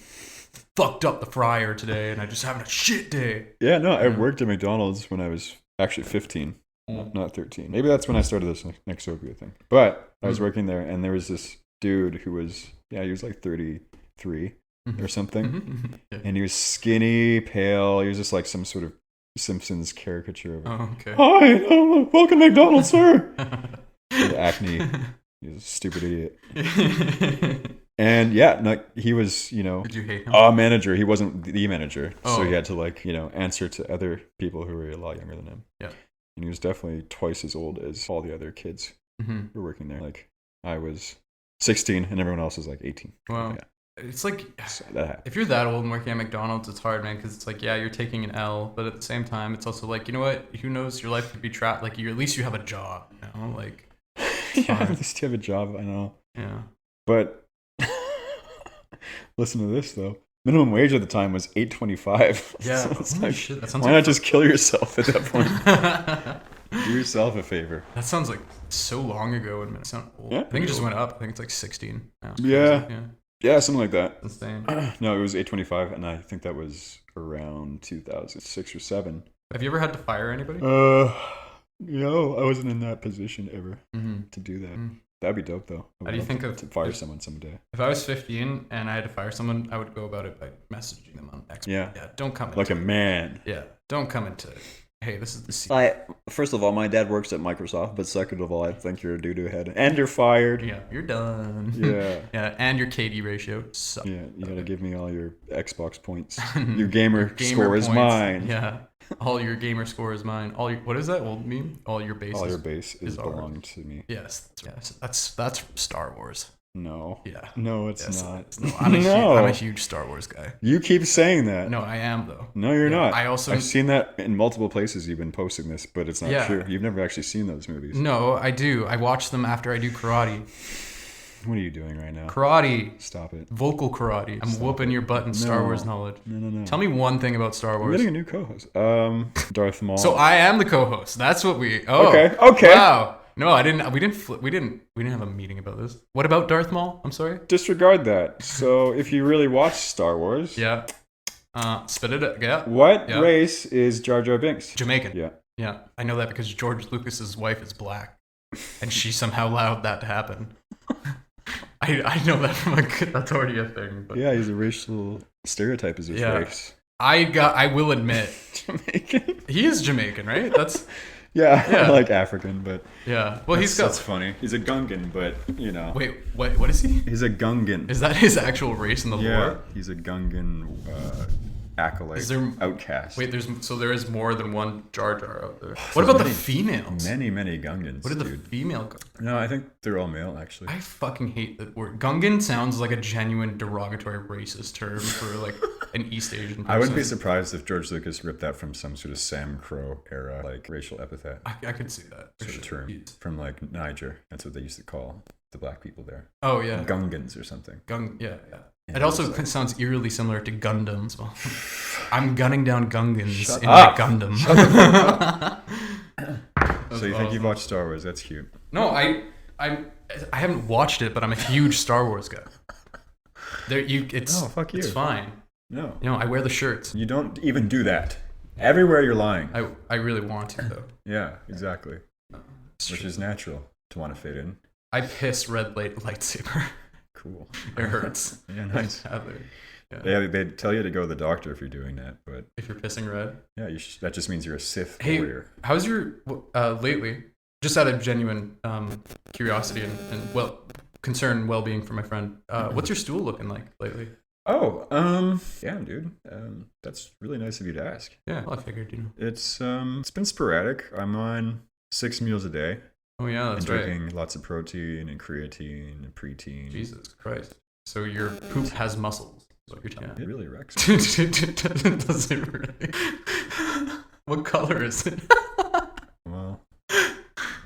fucked up the fryer today, and I just having a shit day. Yeah, no, I worked at McDonald's when I was actually 15, not 13. Maybe that's when I started this Nexopia thing. But I was working there, and there was this dude who was, he was like 33 or something, and he was skinny, pale. He was just like some sort of Simpsons caricature of, Oh, okay. hi, welcome to McDonald's, sir. With acne. He was a stupid idiot. And yeah, no, he was, Did you hate him? a manager. He wasn't the manager. So Oh. he had to like, answer to other people who were a lot younger than him. Yeah. And he was definitely twice as old as all the other kids Mm-hmm. who were working there. Like I was 16 and everyone else was like 18. Wow. Yeah. It's like, So that happened. if you're that old and working at McDonald's, it's hard, man, because it's like, yeah, you're taking an L, but at the same time, it's also like, you know what? Who knows? Your life could be trapped. Like, at least you have a job, Like, Yeah, fine. at least you have a job, I know. yeah. But listen to this though. Minimum wage at the time was $8.25. Yeah. So it's Holy like, shit, that sounds why like not just kill yourself at that point? Do yourself a favor. That sounds like so long ago. And it sound old. Yeah, I think it just old. went up. I think it's like 16 now. It's Yeah. crazy. Yeah. Yeah, something like that. Insane. No, it was $8.25, and I think that was around 2006 or 7. Have you ever had to fire anybody? No, I wasn't in that position ever Mm-hmm. to do that. Mm. That'd be dope though. I How do you would think love of- to fire someone someday? If I was 15 and I had to fire someone, I would go about it by messaging them on X. Yeah. Yeah. Don't come Like into a man. Yeah. Don't come into hey, this is the scene. First of all, my dad works at Microsoft, but second of all, I think you're a doo-doo head, and you're fired. Yeah. You're done. Yeah. Yeah. And your KD ratio sucks. Yeah, you gotta give me all your Xbox points. Your gamer score is points. mine. Yeah. All your gamer score is mine. All your what is that old meme? All your bases. All your base is ours. belong to me. Yes. That's Star Wars. No. Yeah. No, it's Yes, not. it is. No, I'm, No. I'm a huge Star Wars guy. You keep saying that. No, I am though. No, you're Yeah, not. I also- I've seen that in multiple places. You've been posting this, but it's not Yeah. true. You've never actually seen those movies. No, I do. I watch them after I do karate. What are you doing right now? Karate. Stop it. Vocal karate. I'm Stop whooping it. your butt in Star No. Wars knowledge. No. Tell me one thing about Star We're Wars. getting a new co-host. Darth Maul. So I am the co-host. That's what we. Oh. Okay. Wow. No, I didn't. We didn't have a meeting about this. What about Darth Maul? I'm sorry. Disregard that. So if you really watch Star Wars, Yeah. Spit it. Yeah. what Yeah. race is Jar Jar Binks? Jamaican. Yeah. Yeah. I know that because George Lucas's wife is black, and she somehow allowed that to happen. I know that from that's already a thing. But Yeah, he's a racial stereotype as his Yeah. race. I will admit Jamaican. he is Jamaican, right? That's Yeah, Yeah. I like African, but yeah. Well, that's that's funny. He's a Gungan, but Wait, what is he? he's a Gungan. Is that his actual race in the Yeah, lore? he's a Gungan acolyte, Is there- outcast. Wait, there is more than one Jar Jar out there. What about the many- females? many Gungans, What are the dude. female? No, I think they're all male, actually. I fucking hate that word. Gungan sounds like a genuine derogatory racist term for like an East Asian person. I wouldn't be surprised if George Lucas ripped that from some sort of Sam Crow era, like racial epithet I could see that. for sort of sure. term from like Niger. That's what they used to call the black people there. Oh yeah. Gungans or something. Yeah. Yeah, It also it's like- sounds eerily similar to Gundam as well. I'm gunning down Gungans Shut in up. my Gundam. So you think you've watched Star Wars? That's cute. No, I haven't watched it, but I'm a huge Star Wars guy. It's Oh, fuck you. It's fine. No, You know, I wear the shirts. you don't even do that. Everywhere you're lying. I really want to though. Yeah, exactly. It's Which true. is natural to want to fit in. I piss red light lightsaber. Cool. It hurts. Yeah, nice. Yeah. Yeah, they tell you to go to the doctor if you're doing that, but If you're pissing red. yeah, that just means you're a Sith Hey, warrior. how's your lately? Just out of genuine curiosity and concern and well-being for my friend. What's your stool looking like lately? Oh, yeah, dude. That's really nice of you to ask. Yeah, well, I figured. It's been sporadic. I'm on 6 meals a day. Oh yeah, that's and right. drinking lots of protein and creatine and preteen. Jesus Christ. So your poop has muscles. Is what you're telling It really wrecks. Does it really? What color is it? Well,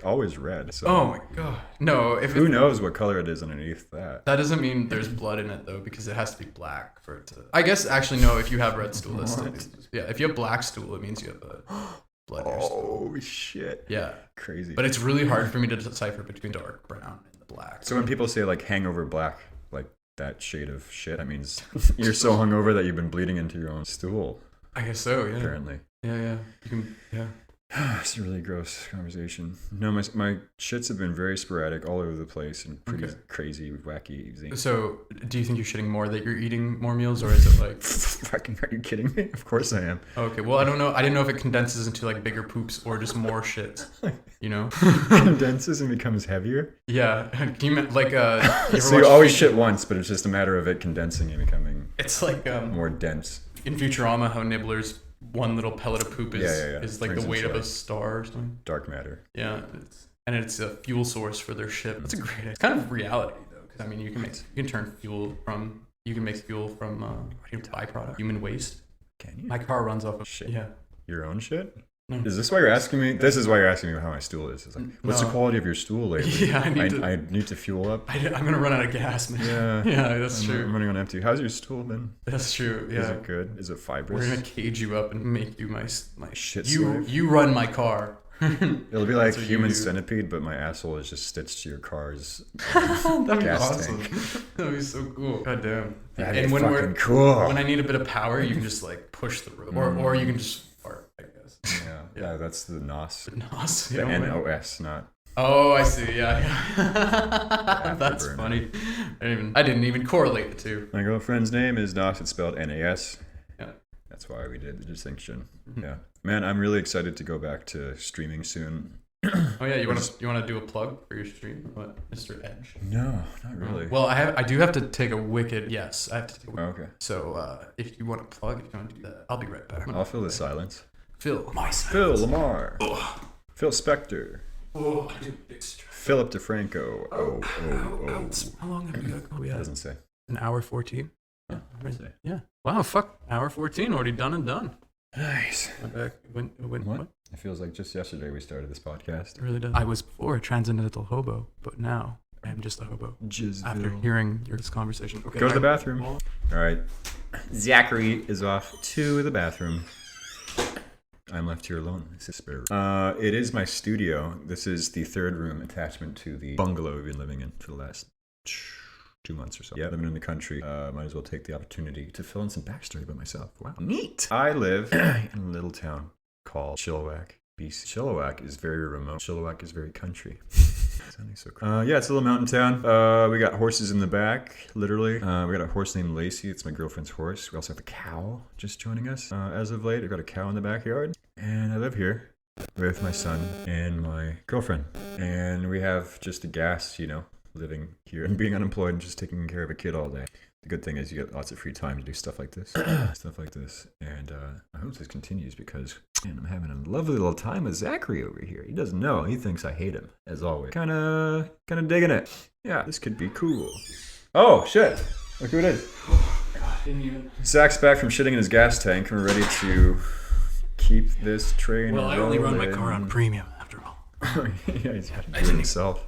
always red. So Oh my god. No, who knows what color it is underneath that? That doesn't mean there's blood in it though, because it has to be black for it to. I guess actually no. If you have red stool, that's still. What? Yeah, if you have black stool, it means you have a. blood hairstyle. Oh shit. Yeah. Crazy. But it's really hard for me to decipher between dark brown and the black. So when people say like hangover black, like that shade of shit, that means you're so hungover that you've been bleeding into your own stool. I guess so, yeah. Apparently. Yeah. You can, yeah. It's a really gross conversation. No, my shits have been very sporadic, all over the place, and pretty crazy, wacky. So, do you think you're shitting more that you're eating more meals, or is it like... Fucking, are you kidding me? Of course I am. Okay, well, I don't know. I didn't know if it condenses into like bigger poops or just more shit. You know? Condenses and becomes heavier? Yeah. Can you like you ever So you watch always shit once, but it's just a matter of it condensing and becoming It's like more dense. in Futurama how Nibbler's one little pellet of poop is like Turns the weight into, of a like, star or something. Dark matter. Yeah, it's a fuel source for their ship. That's a great idea. It's kind of reality though, because I mean you can make fuel from byproduct, human waste. Can you? My car runs off of Shit. Yeah. Your own shit? No. Is this why you're asking me? This is why you're asking me how my stool is. It's like, what's the No. quality of your stool lately? Yeah, I need to fuel up. I'm gonna run out of gas, man. Yeah. Yeah, that's I'm true. running on empty. How's your stool been? That's true. Yeah. Is it good? Is it fibrous? We're gonna cage you up and make you my Shit you slave? you run my car. It'll be like That's what you human do. centipede, but my asshole is just stitched to your car's That'd be gas awesome. tank. That'd be so cool. God damn. That'd And be when fucking cool. when I need a bit of power, you can just like push the rope, or you can just fart. I guess. Yeah, that's the NOS. The NOS. The NOS, not. Oh, I see. Yeah. That's afterburner. funny. I didn't even correlate the two. My girlfriend's name is NOS. It's spelled NAS. Yeah. That's why we did the distinction. Yeah, man, I'm really excited to go back to streaming soon. Oh yeah, you want to do a plug for your stream? What, Mr. Edge? No, not really. Well, I do have to take a wicked yes. I have to take a Okay. So if you want to plug, if you want to do that, I'll be right back. I'll fill the silence. Phil, my Phil Lamar. Phil Spector. Oh, I did big stretch. Philip DeFranco. Oh. How long have we got? Oh, yeah. Doesn't say. An hour 14. Yeah, doesn't say. Yeah. Wow, fuck. Hour 14, already done and done. Nice. What? It feels like just yesterday we started this podcast. It really does. I was before a transcendental hobo, but now I am just a hobo. After hearing this conversation. Okay, Go to the bathroom. All right. Zachary is off to the bathroom. I'm left here alone. This is spare room. It is my studio. This is the third room attachment to the bungalow we've been living in for the last 2 months or so. Yeah, living in the country. Might as well take the opportunity to fill in some backstory about myself. Wow, neat. I live in a little town called Chilliwack, BC. Chilliwack is very remote. Chilliwack is very country. Sounding so cool. Yeah, it's a little mountain town. We got horses in the back, literally. We got a horse named Lacey. It's my girlfriend's horse. We also have a cow just joining us. As of late, I've got a cow in the backyard. And I live here with my son and my girlfriend. And we have just the gas, living here and being unemployed and just taking care of a kid all day. The good thing is you get lots of free time to do stuff like this. And I hope this continues because, man, I'm having a lovely little time with Zachary over here. He doesn't know. He thinks I hate him, as always. Kind of digging it. Yeah, this could be cool. Oh, shit. Look who it is. God, didn't even... Zach's back from shitting in his gas tank. We're ready to keep this train rolling. Well, I only run my car on premium, after all. Yeah, he's had to do it himself.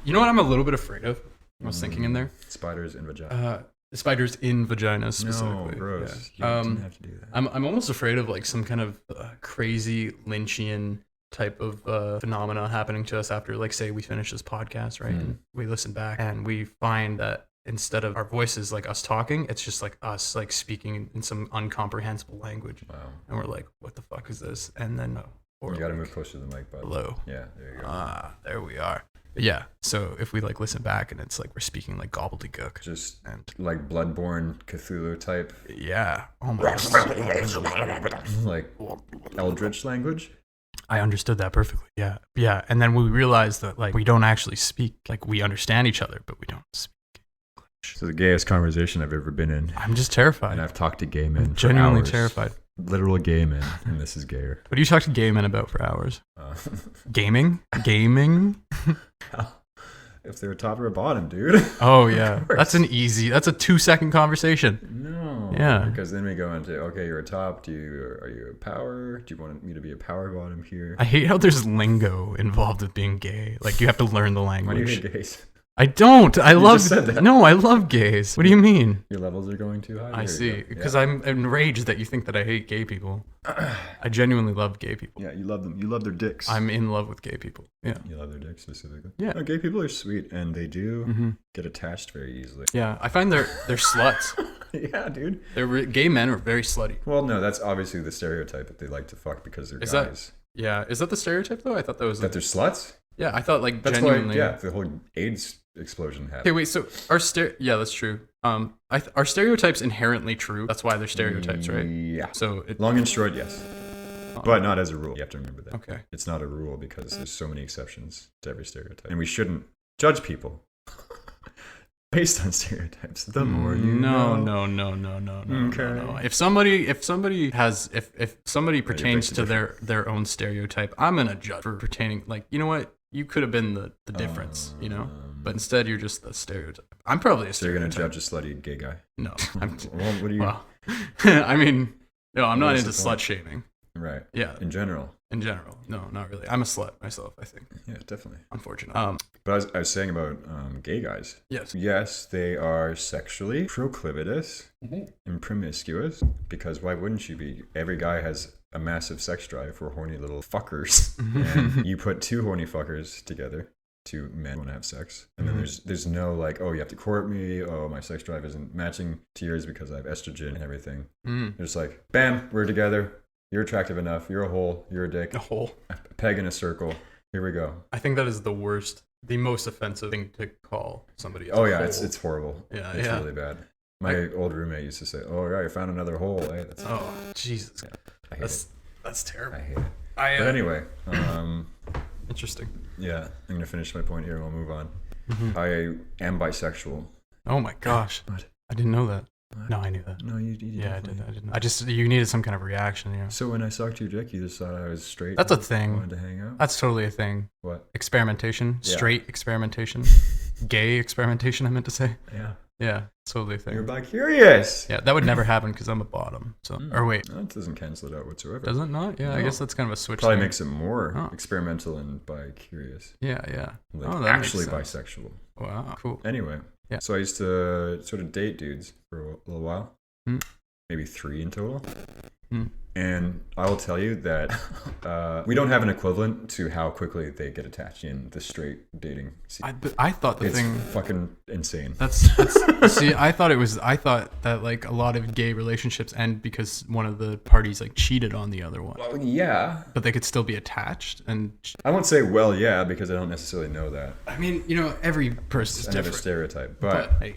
You know what I'm a little bit afraid of? I was thinking in there. Spiders in vagina. Spiders in vaginas specifically. No, gross. Yeah. You didn't have to do that. I'm almost afraid of like some kind of crazy Lynchian type of phenomena happening to us after, like, say we finish this podcast, right? And we listen back and we find that instead of our voices like us talking, it's just like us like speaking in some incomprehensible language. Wow. And we're like, what the fuck is this? And then or You gotta like, move closer to the mic, bud. hello. Yeah, there you go. There we are. But yeah, so if we like listen back and it's like we're speaking like gobbledygook. Just And like Bloodborne Cthulhu type, yeah. Oh my god. like Eldritch language. I understood that perfectly. Yeah. Yeah. And then we realized that like we don't actually speak. Like we understand each other, but we don't speak. It's the gayest conversation I've ever been in. I'm just terrified. And I've talked to gay men for Genuinely hours. terrified. Literal gay men, and this is gayer. What do you talk to gay men about for hours? Gaming? If they're top or bottom, dude. Oh yeah. Of course. That's a 2-second conversation. No. Yeah. Because then we go into, okay, you're a top. Are you a power? Do you want me to be a power bottom here? I hate how there's lingo involved with being gay. Like you have to learn the Why do you language. hate gays? I don't. I love. just said that. No, I love gays. What do you mean? Your levels are going too high. I There see. you go. Because Yeah. I'm enraged that you think that I hate gay people. I genuinely love gay people. Yeah, you love them. You love their dicks. I'm in love with gay people. Yeah. You love their dicks specifically. Yeah. No, gay people are sweet, and they do get attached very easily. Yeah. I find they're sluts. Yeah, dude. Gay men are very slutty. Well, no, that's obviously the stereotype that they like to fuck because they're Is guys. Yeah. Is that the stereotype though? I thought that was. That they're sluts? Yeah. I thought like That's genuinely. why, yeah, the whole AIDS explosion happened. Okay, wait. So yeah, that's true. Are stereotypes inherently true? That's why they're stereotypes, right? Yeah. So Long and short, yes. But not as a rule. You have to remember that. Okay. It's not a rule because there's so many exceptions to every stereotype. And we shouldn't judge people based on stereotypes. The more you know. No. Okay. If somebody pertains to their own stereotype, I'm gonna judge for pertaining. Like, you know what? You could have been the difference, you know. But instead, you're just the stereotype. I'm probably a So you're stereotype. going to judge a slutty gay guy? No, I'm. Well, what do you... Well, I mean, no, I'm not What's into the slut point? shaming. Right. Yeah, In general. in general, no, not really. I'm a slut myself, I think. Yeah, definitely. Unfortunately. But I was saying about gay guys. Yes. Yes, they are sexually proclivitous and promiscuous, because why wouldn't you be? Every guy has a massive sex drive for horny little fuckers. And you put two horny fuckers together, two men want to have sex, and then there's no like, oh, you have to court me, oh, my sex drive isn't matching to yours because I have estrogen and everything. They're just like, bam, we're together, you're attractive enough, you're a hole, you're a dick, A hole. a peg in a circle, here we go. I think that is the most offensive thing to call somebody. Oh a yeah, hole. it's horrible. Yeah, It's yeah. really bad. My old roommate used to say, oh yeah, I found another hole. Hey, that's Oh Jesus, I hate it. that's terrible. I hate it. I But anyway, interesting. yeah, I'm gonna finish my point here and we'll move on. I am bisexual. Oh my gosh, What? I didn't know that. What? No, I knew that. No, you Yeah, I definitely- didn't. I just you needed some kind of reaction. Yeah, So when I sucked your dick, you just thought I was straight? that's a and thing. Wanted to hang out? That's totally a thing. What? Experimentation, Yeah. straight experimentation, gay experimentation. I meant to say. Yeah. Yeah, it's totally a thing. You're bi-curious. Yeah, that would never happen because I'm a bottom. So, or wait, That doesn't cancel it out whatsoever. does it not? Yeah, I No. guess that's kind of a switch. Probably thing. makes it more Oh. experimental and bi-curious. Yeah, yeah. Like Oh, that actually makes sense. bisexual. Wow, cool. Anyway, Yeah. so I used to sort of date dudes for a little while, maybe 3 in total. And I will tell you that we don't have an equivalent to how quickly they get attached in the straight dating scene. I thought the It's thing. fucking insane. That's see, I thought that like a lot of gay relationships end because one of the parties like cheated on the other one, Well, yeah. but they could still be attached. And I won't say well, yeah, because I don't necessarily know that. I mean, you know, every person's Another different. stereotype. But But, hey,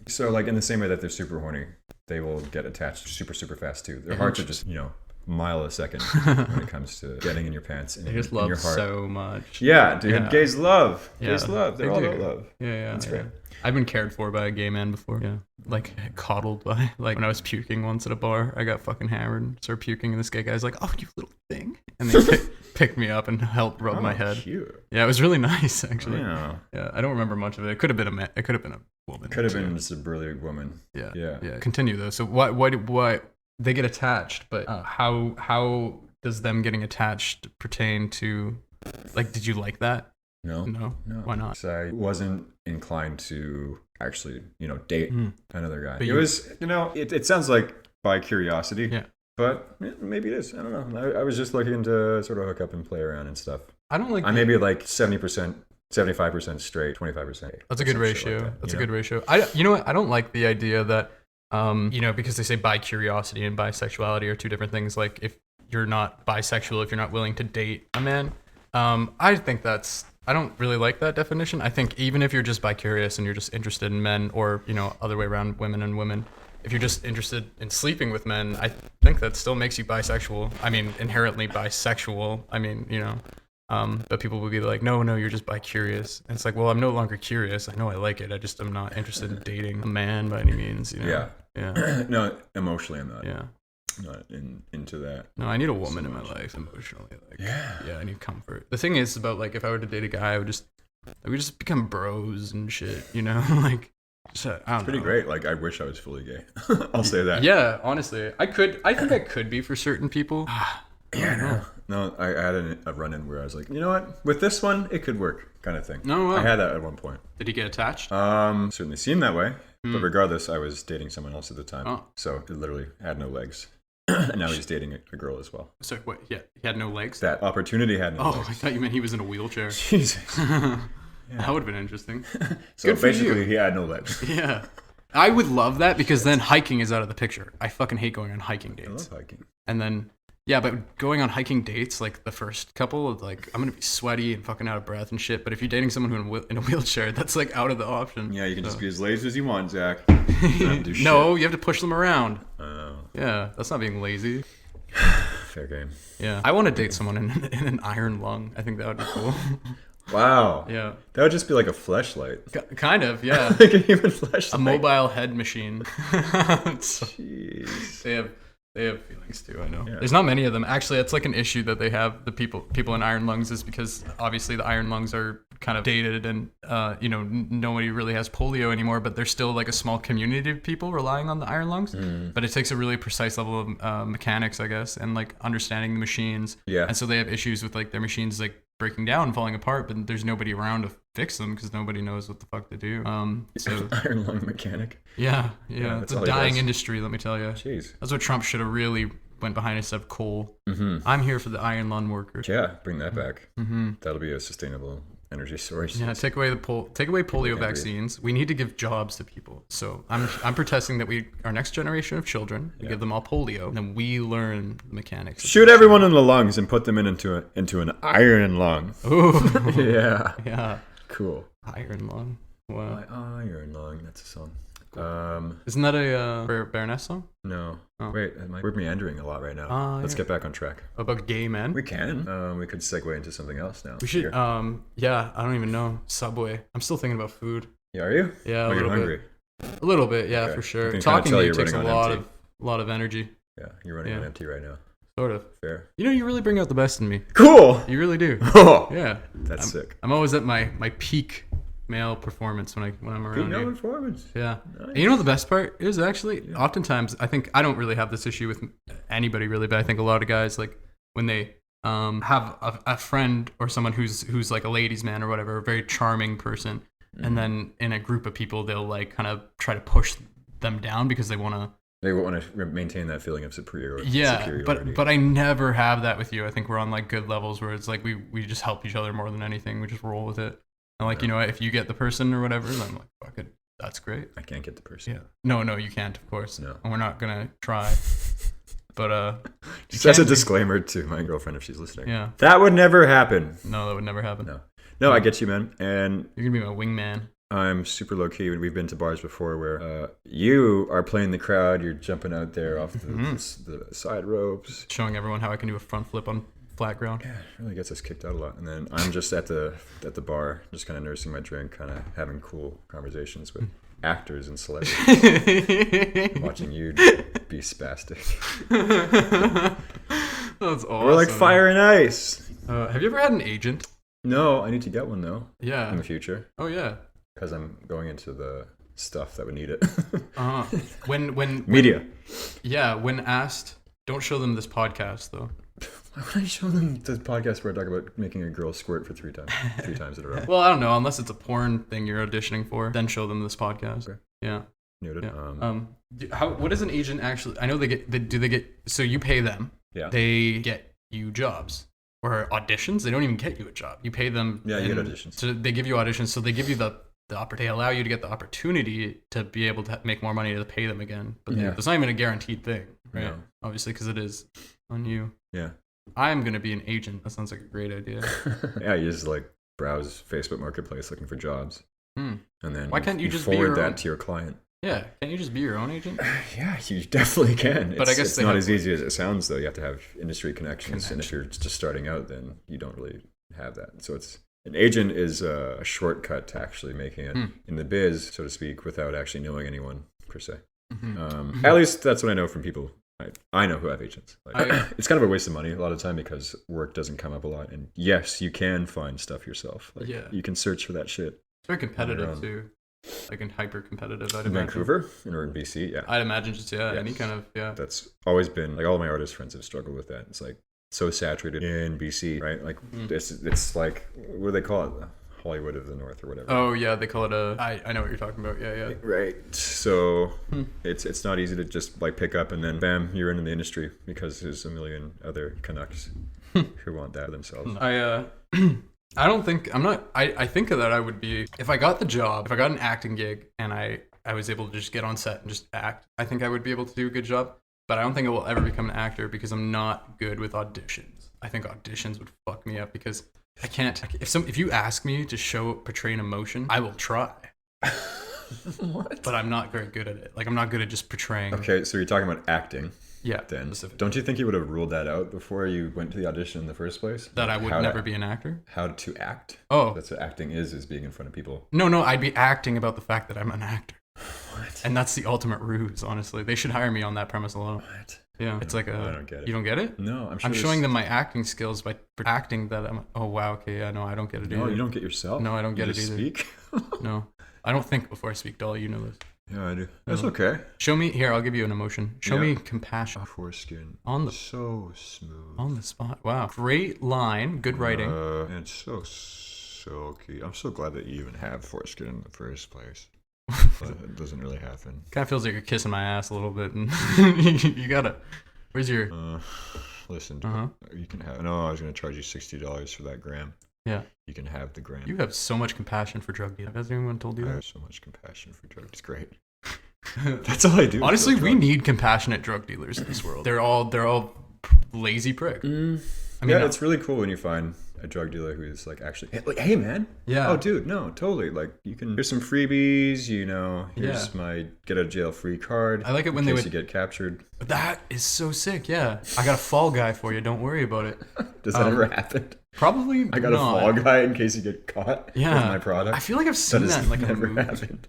so like in the same way that they're super horny, they will get attached super, super fast too. Their hearts are just, a mile a second when it comes to getting in your pants and they just in love your heart. so much. Yeah, dude. Yeah. Gays love. Yeah, Gays love. They're they all do. about love. Yeah, yeah, That's yeah. great. I've been cared for by a gay man before. Yeah, like coddled by. Like when I was puking once at a bar, I got fucking hammered, and started puking, and this gay guy's like, "Oh, you little thing," and they picked me up and helped rub my head. Cute. Yeah, it was really nice actually. Yeah. Yeah, I don't remember much of it. It could have been a man. It could have been a woman. Could have too. been just a burly woman. Yeah. Yeah. Yeah. Continue though. So what they get attached, but how does them getting attached pertain to, like, did you like that? No. No. Why not? 'Cause I wasn't inclined to actually, date another guy. But It was, it sounds like by curiosity. Yeah. But maybe it is. I don't know. I was just looking to sort of hook up and play around and stuff. I don't like. I may be like 70%, 75% straight, 25%. That's a good ratio. That's a good ratio. You know what? I don't like the idea that, because they say bi-curiosity and bisexuality are two different things. Like if you're not bisexual, if you're not willing to date a man, I think I don't really like that definition. I think even if you're just bi-curious and you're just interested in men, or other way around, women and women, if you're just interested in sleeping with men, I think that still makes you bisexual. I mean, inherently bisexual. I mean, but people will be like, no, you're just bi-curious. And it's like, well, I'm no longer curious. I know I like it. I just am not interested in dating a man by any means. Yeah. Yeah. No, emotionally, I'm not. Yeah. Not into that. No, I need a woman in my life emotionally. Like, yeah, I need comfort. The thing is about like if I were to date a guy, we would just become bros and shit. Like. So, I don't Pretty know. great. Like, I wish I was fully gay. I'll say that. Yeah, honestly, I think I could be for certain people. Yeah, no. No, I had a run-in where I was like, you know what? With this one, it could work, kind of thing. No, wow. I had that at one point. Did he get attached? Certainly seemed that way. But regardless, I was dating someone else at the time. Oh. So it literally had no legs. And now he's dating a girl as well. Sorry, what? Yeah, he had no legs? That opportunity had no Oh, legs. I thought you meant he was in a wheelchair. Jesus. That would have been interesting. So Good for basically, you. he had no legs. Yeah. I would love that because then hiking is out of the picture. I fucking hate going on hiking I dates. love hiking. And then, yeah, but going on hiking dates, like the first couple, like I'm going to be sweaty and fucking out of breath and shit. But if you're dating someone who in a wheelchair, that's like out of the option. Yeah, you can just be as lazy as you want, Zach. You don't have to do shit. No, you have to push them around. Oh, Yeah, that's not being lazy. fair game. Yeah. I want to date someone in an iron lung. I think that would be cool. Wow. Yeah. That would just be like a fleshlight. Kind of, yeah. Like a human fleshlight. A mobile head machine. So Jeez. they have feelings too, I know. Yeah. There's not many of them. Actually, that's like an issue that they have, the people in iron lungs, is because obviously the iron lungs are kind of dated and nobody really has polio anymore, but there's still like a small community of people relying on the iron lungs. But it takes a really precise level of mechanics, I guess, and like understanding the machines. Yeah. And so they have issues with like their machines like breaking down and falling apart, but there's nobody around to fix them because nobody knows what the fuck to do. So Iron lung mechanic. yeah, Yeah, it's that's all a he dying does. industry, let me tell you. Jeez. That's what Trump should have really went behind instead of coal. Mm-hmm. I'm here for the iron lung workers. Yeah, bring that back. Mm-hmm. That'll be a sustainable energy source. Yeah, take away polio can't breathe. vaccines. We need to give jobs to people. So I'm protesting that our next generation of children, we give them all polio, and then we learn the mechanics. Shoot everyone in the lungs and put them into an iron lung. Ooh, Yeah. yeah, Cool. iron lung. Wow, My iron lung. That's a song. isn't that a Baroness song? No. Oh. Wait, we're meandering a lot right now. Let's yeah. get back on track. About gay men? We can. We could segue into something else now. We should. Here. Yeah, I don't even know. Subway. I'm still thinking about food. Yeah, are you? Yeah, Oh, a you're little hungry. bit. A little bit, yeah, Okay. for I sure. can kinda Talking tell to you you're takes a running on lot of energy. Yeah, you're running on empty right now. Sort of. Fair. You know, you really bring out the best in me. Cool. You really do. Oh, Yeah. that's sick. I'm always at my peak male performance when I'm around Good you. performance. Yeah. Nice. And you know what the best part is actually? Oftentimes, I think I don't really have this issue with anybody really, but I think a lot of guys, like when they have a friend or someone who's like a ladies' man or whatever, a very charming person, and then in a group of people, they'll like kind of try to push them down because they want to. They want to maintain that feeling of superiority. Yeah, but I never have that with you. I think we're on like good levels where it's like we just help each other more than anything. We just roll with it. And like, you know, if you get the person or whatever, then I'm like, fuck it, that's great. I can't get the person. Yeah. No, you can't, of course. No. And we're not gonna try. But Just as a disclaimer to my girlfriend if she's listening. Yeah. That would never happen. No, that would never happen. No, I get you, man. And You're gonna be my wingman. I'm super low key. We've been to bars before where you are playing the crowd. You're jumping out there off the side ropes. Showing everyone how I can do a front flip on flat ground. Yeah, it really gets us kicked out a lot. And then I'm just at the bar, just kind of nursing my drink, kind of having cool conversations with actors and celebrities, watching you be spastic. That's awesome. We're like fire and ice. Have you ever had an agent? No, I need to get one though Yeah. in the future Oh yeah. because I'm going into the stuff that would need it. When Media. Yeah, when asked, don't show them this podcast though. Why would I show them the podcast where I talk about making a girl squirt for three times in a row? Well, I don't know. Unless it's a porn thing you're auditioning for, then show them this podcast. Okay. Yeah. Noted. Yeah. What does an agent actually? I know they get. So you pay them. Yeah. They get you jobs or auditions. They don't even get you a job. You pay them. Yeah, you get auditions. So they give you auditions. So they give you the they allow you to get the opportunity to be able to make more money to pay them again. But Yeah. it's not even a guaranteed thing, right? No. Obviously, because it is on you. Yeah. I'm gonna be an agent. That sounds like a great idea. Yeah, you just like browse Facebook Marketplace looking for jobs, and then Why can't you just be forward your that own? to your client? Yeah, can't you just be your own agent? Yeah, you definitely can. But I guess it's they not have- as easy as it sounds, though. You have to have industry connections, and if you're just starting out, then you don't really have that. So an agent is a shortcut to actually making it in the biz, so to speak, without actually knowing anyone per se. At least that's what I know from people. I know who have agents. It's kind of a waste of money a lot of time because work doesn't come up a lot. And yes, you can find stuff yourself. You can search for that shit. It's very competitive too, like in hyper competitive. I'd In imagine. Vancouver or in BC, yeah. I'd imagine just Yes. any kind of That's always been like all of my artist friends have struggled with that. It's like so saturated in BC, right? Like it's like, what do they call it? Hollywood of the North or whatever. Oh yeah, they call it I know what you're talking about. Yeah. Right. So it's not easy to just like pick up and then bam, you're in the industry, because there's a million other Canucks who want that themselves. I don't think I think that I would be, if I got the job, if I got an acting gig and I was able to just get on set and just act, I think I would be able to do a good job. But I don't think I will ever become an actor because I'm not good with auditions. I think auditions would fuck me up because I can't. If you ask me to portray an emotion, I will try. What? But I'm not very good at it. Like, I'm not good at just portraying. Okay, so you're talking about acting. Yeah. Then don't you think you would have ruled that out before you went to the audition in the first place? That I would never be an actor? How to act. Oh. That's what acting is being in front of people. No, I'd be acting about the fact that I'm an actor. What? And that's the ultimate ruse, honestly. They should hire me on that premise alone. What? Yeah, it's like I don't get it. You don't get it? No, I'm showing them my acting skills by acting that I'm. Oh wow, okay, yeah, no, I don't get it. No, either. you don't get yourself. No, I don't get you it either. Speak. No, I don't think before I speak, Dolly. You know this. Yeah, I do. That's okay. Show me here. I'll give you an emotion. Show me compassion. Foreskin. So smooth. On the spot. Wow, great line. Good writing. And so silky. I'm so glad that you even have foreskin in the first place. But it doesn't really happen. Kind of feels like you're kissing my ass a little bit, and you gotta. Where's your? Listen, you can have. No, I was gonna charge you $60 for that gram. Yeah. You can have the gram. You have so much compassion for drug dealers. Has anyone told you that? I have so much compassion for drugs. It's great. That's all I do. Honestly, we need compassionate drug dealers in this world. They're all lazy pricks. I mean, it's really cool when you find a drug dealer who's like actually like, hey man, yeah, oh dude, no, totally, like you can, here's some freebies, here's my get out of jail free card. I like it when you get captured. That is so sick. Yeah, I got a fall guy for you. Don't worry about it. Does that ever happen? Probably. I got a fall guy in case you get caught. Yeah, with my product. I feel like I've seen that in like never a movie. happened.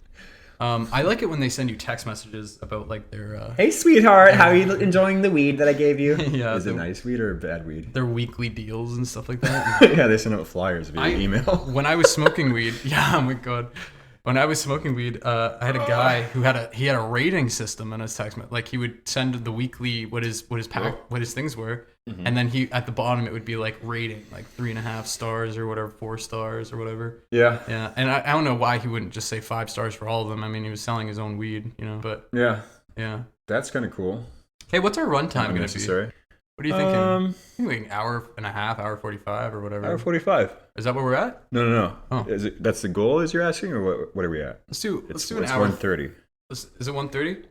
I like it when they send you text messages about like their hey sweetheart, how are you enjoying the weed that I gave you? Yeah, is it nice weed or bad weed? Their weekly deals and stuff like that. Yeah, they send out flyers via email. When I was smoking weed, yeah, oh my god. When I was smoking weed, I had a guy who had a rating system in his text. Like he would send the weekly what his things were, and then at the bottom it would be like rating, like 3.5 stars or whatever, 4 stars or whatever. Yeah. Yeah, and I don't know why he wouldn't just say 5 stars for all of them. I mean, he was selling his own weed, But yeah, that's kind of cool. Hey, what's our runtime going to be? What are you thinking? I think like an hour and a half, hour 45 or whatever. Hour 45. Is that where we're at? No. Oh. That's the goal, as you're asking, or what are we at? Let's do an it's hour. 1:30. Is it 1:30? You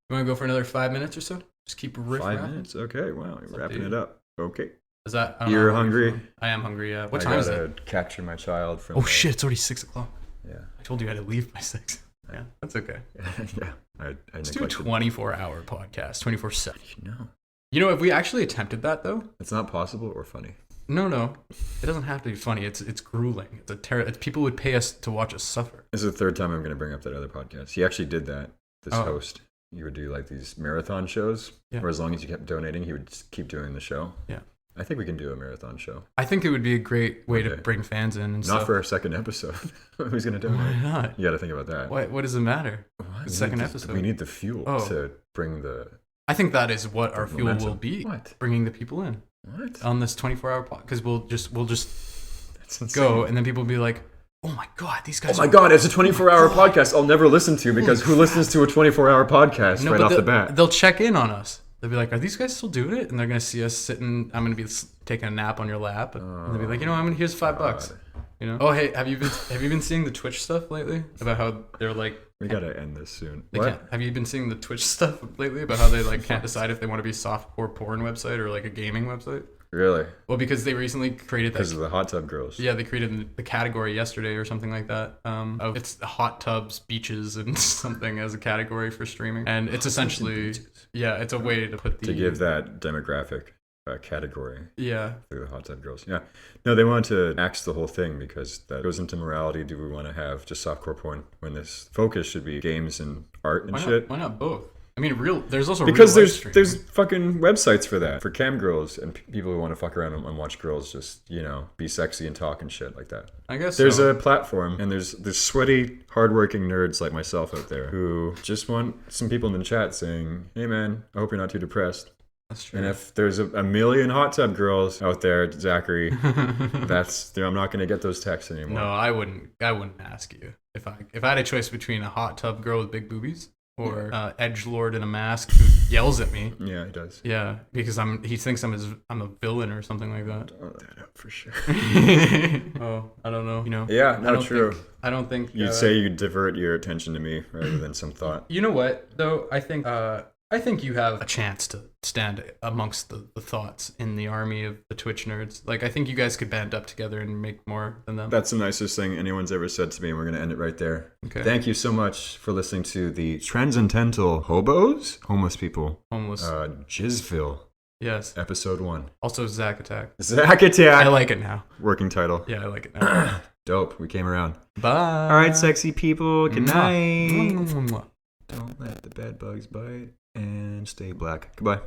want to go for another 5 minutes or so? Just keep riff 5 rapping? minutes. Okay. Wow, you're wrapping it up. Okay. Is that? You're hungry? I am hungry. Yeah. What time is it? I gotta capture my child from. Oh shit! It's already 6 o'clock. Yeah. I told you I had to leave by 6. Yeah, that's okay. Yeah. Let's do a 24-hour podcast, 24/7. No. If we actually attempted that though, it's not possible or funny. No, it doesn't have to be funny. It's grueling. People would pay us to watch us suffer. This is the third time I'm going to bring up that other podcast. He actually did that. This host, he would do like these marathon shows, where as long as you kept donating, he would just keep doing the show. Yeah, I think we can do a marathon show. I think it would be a great way to bring fans in. And not stuff. For our second episode. Who's going to donate? Why not? You got to think about that. What does it matter? The second episode. We need the fuel to bring the. I think that is what our fuel will be. What? Bringing the people in. What? On this 24-hour podcast, because we'll just go, and then people will be like, "Oh my god, these guys!" Oh my god, it's a 24-hour podcast I'll never listen to, because who listens to a 24-hour podcast right off the bat? They'll check in on us. They'll be like, "Are these guys still doing it?" And they're gonna see us sitting. I'm gonna be taking a nap on your lap, and they'll be like, here's $5. Oh hey, have you been seeing the Twitch stuff lately about how they're like? We gotta end this soon. Have you been seeing the Twitch stuff lately about how they like can't decide if they want to be softcore porn website or like a gaming website? Really? Well, because they recently created that. Because of the hot tub girls. Yeah, they created the category yesterday or something like that. It's hot tubs, beaches, and something as a category for streaming, and it's essentially it's a way to put to give that demographic category. Yeah. For the hot tub girls. Yeah. No, they wanted to axe the whole thing because that goes into morality. Do we want to have just softcore porn when this focus should be games and art and shit? Why not both? I mean, there's also because there's fucking websites for that, for cam girls and people who want to fuck around and watch girls just be sexy and talk and shit like that. I guess there's a platform, and there's sweaty, hardworking nerds like myself out there who just want some people in the chat saying, "Hey man, I hope you're not too depressed. That's true. And if there's a million hot tub girls out there, Zachary, I'm not going to get those texts anymore. No, I wouldn't ask you if I had a choice between a hot tub girl with big boobies or edgelord in a mask who yells at me. Yeah, he does. Yeah, because he thinks I'm a villain or something like that. I'll look that up for sure. Oh, I don't know. You know. Yeah, no, true. I don't think You'd say you divert your attention to me rather than some thought. You know what though? I think you have a chance to stand amongst the thoughts in the army of the Twitch nerds. Like, I think you guys could band up together and make more than them. That's the nicest thing anyone's ever said to me, and we're going to end it right there. Okay. Thank you so much for listening to the Transcendental Hobos? Homeless people. Homeless. Jizzville. Yes. Episode 1. Also, Zakk Attack. Zakk Attack. I like it now. Working title. Yeah, I like it now. Dope. We came around. Bye. All right, sexy people. Good night. Mwah. Don't let the bed bugs bite and stay black. Goodbye.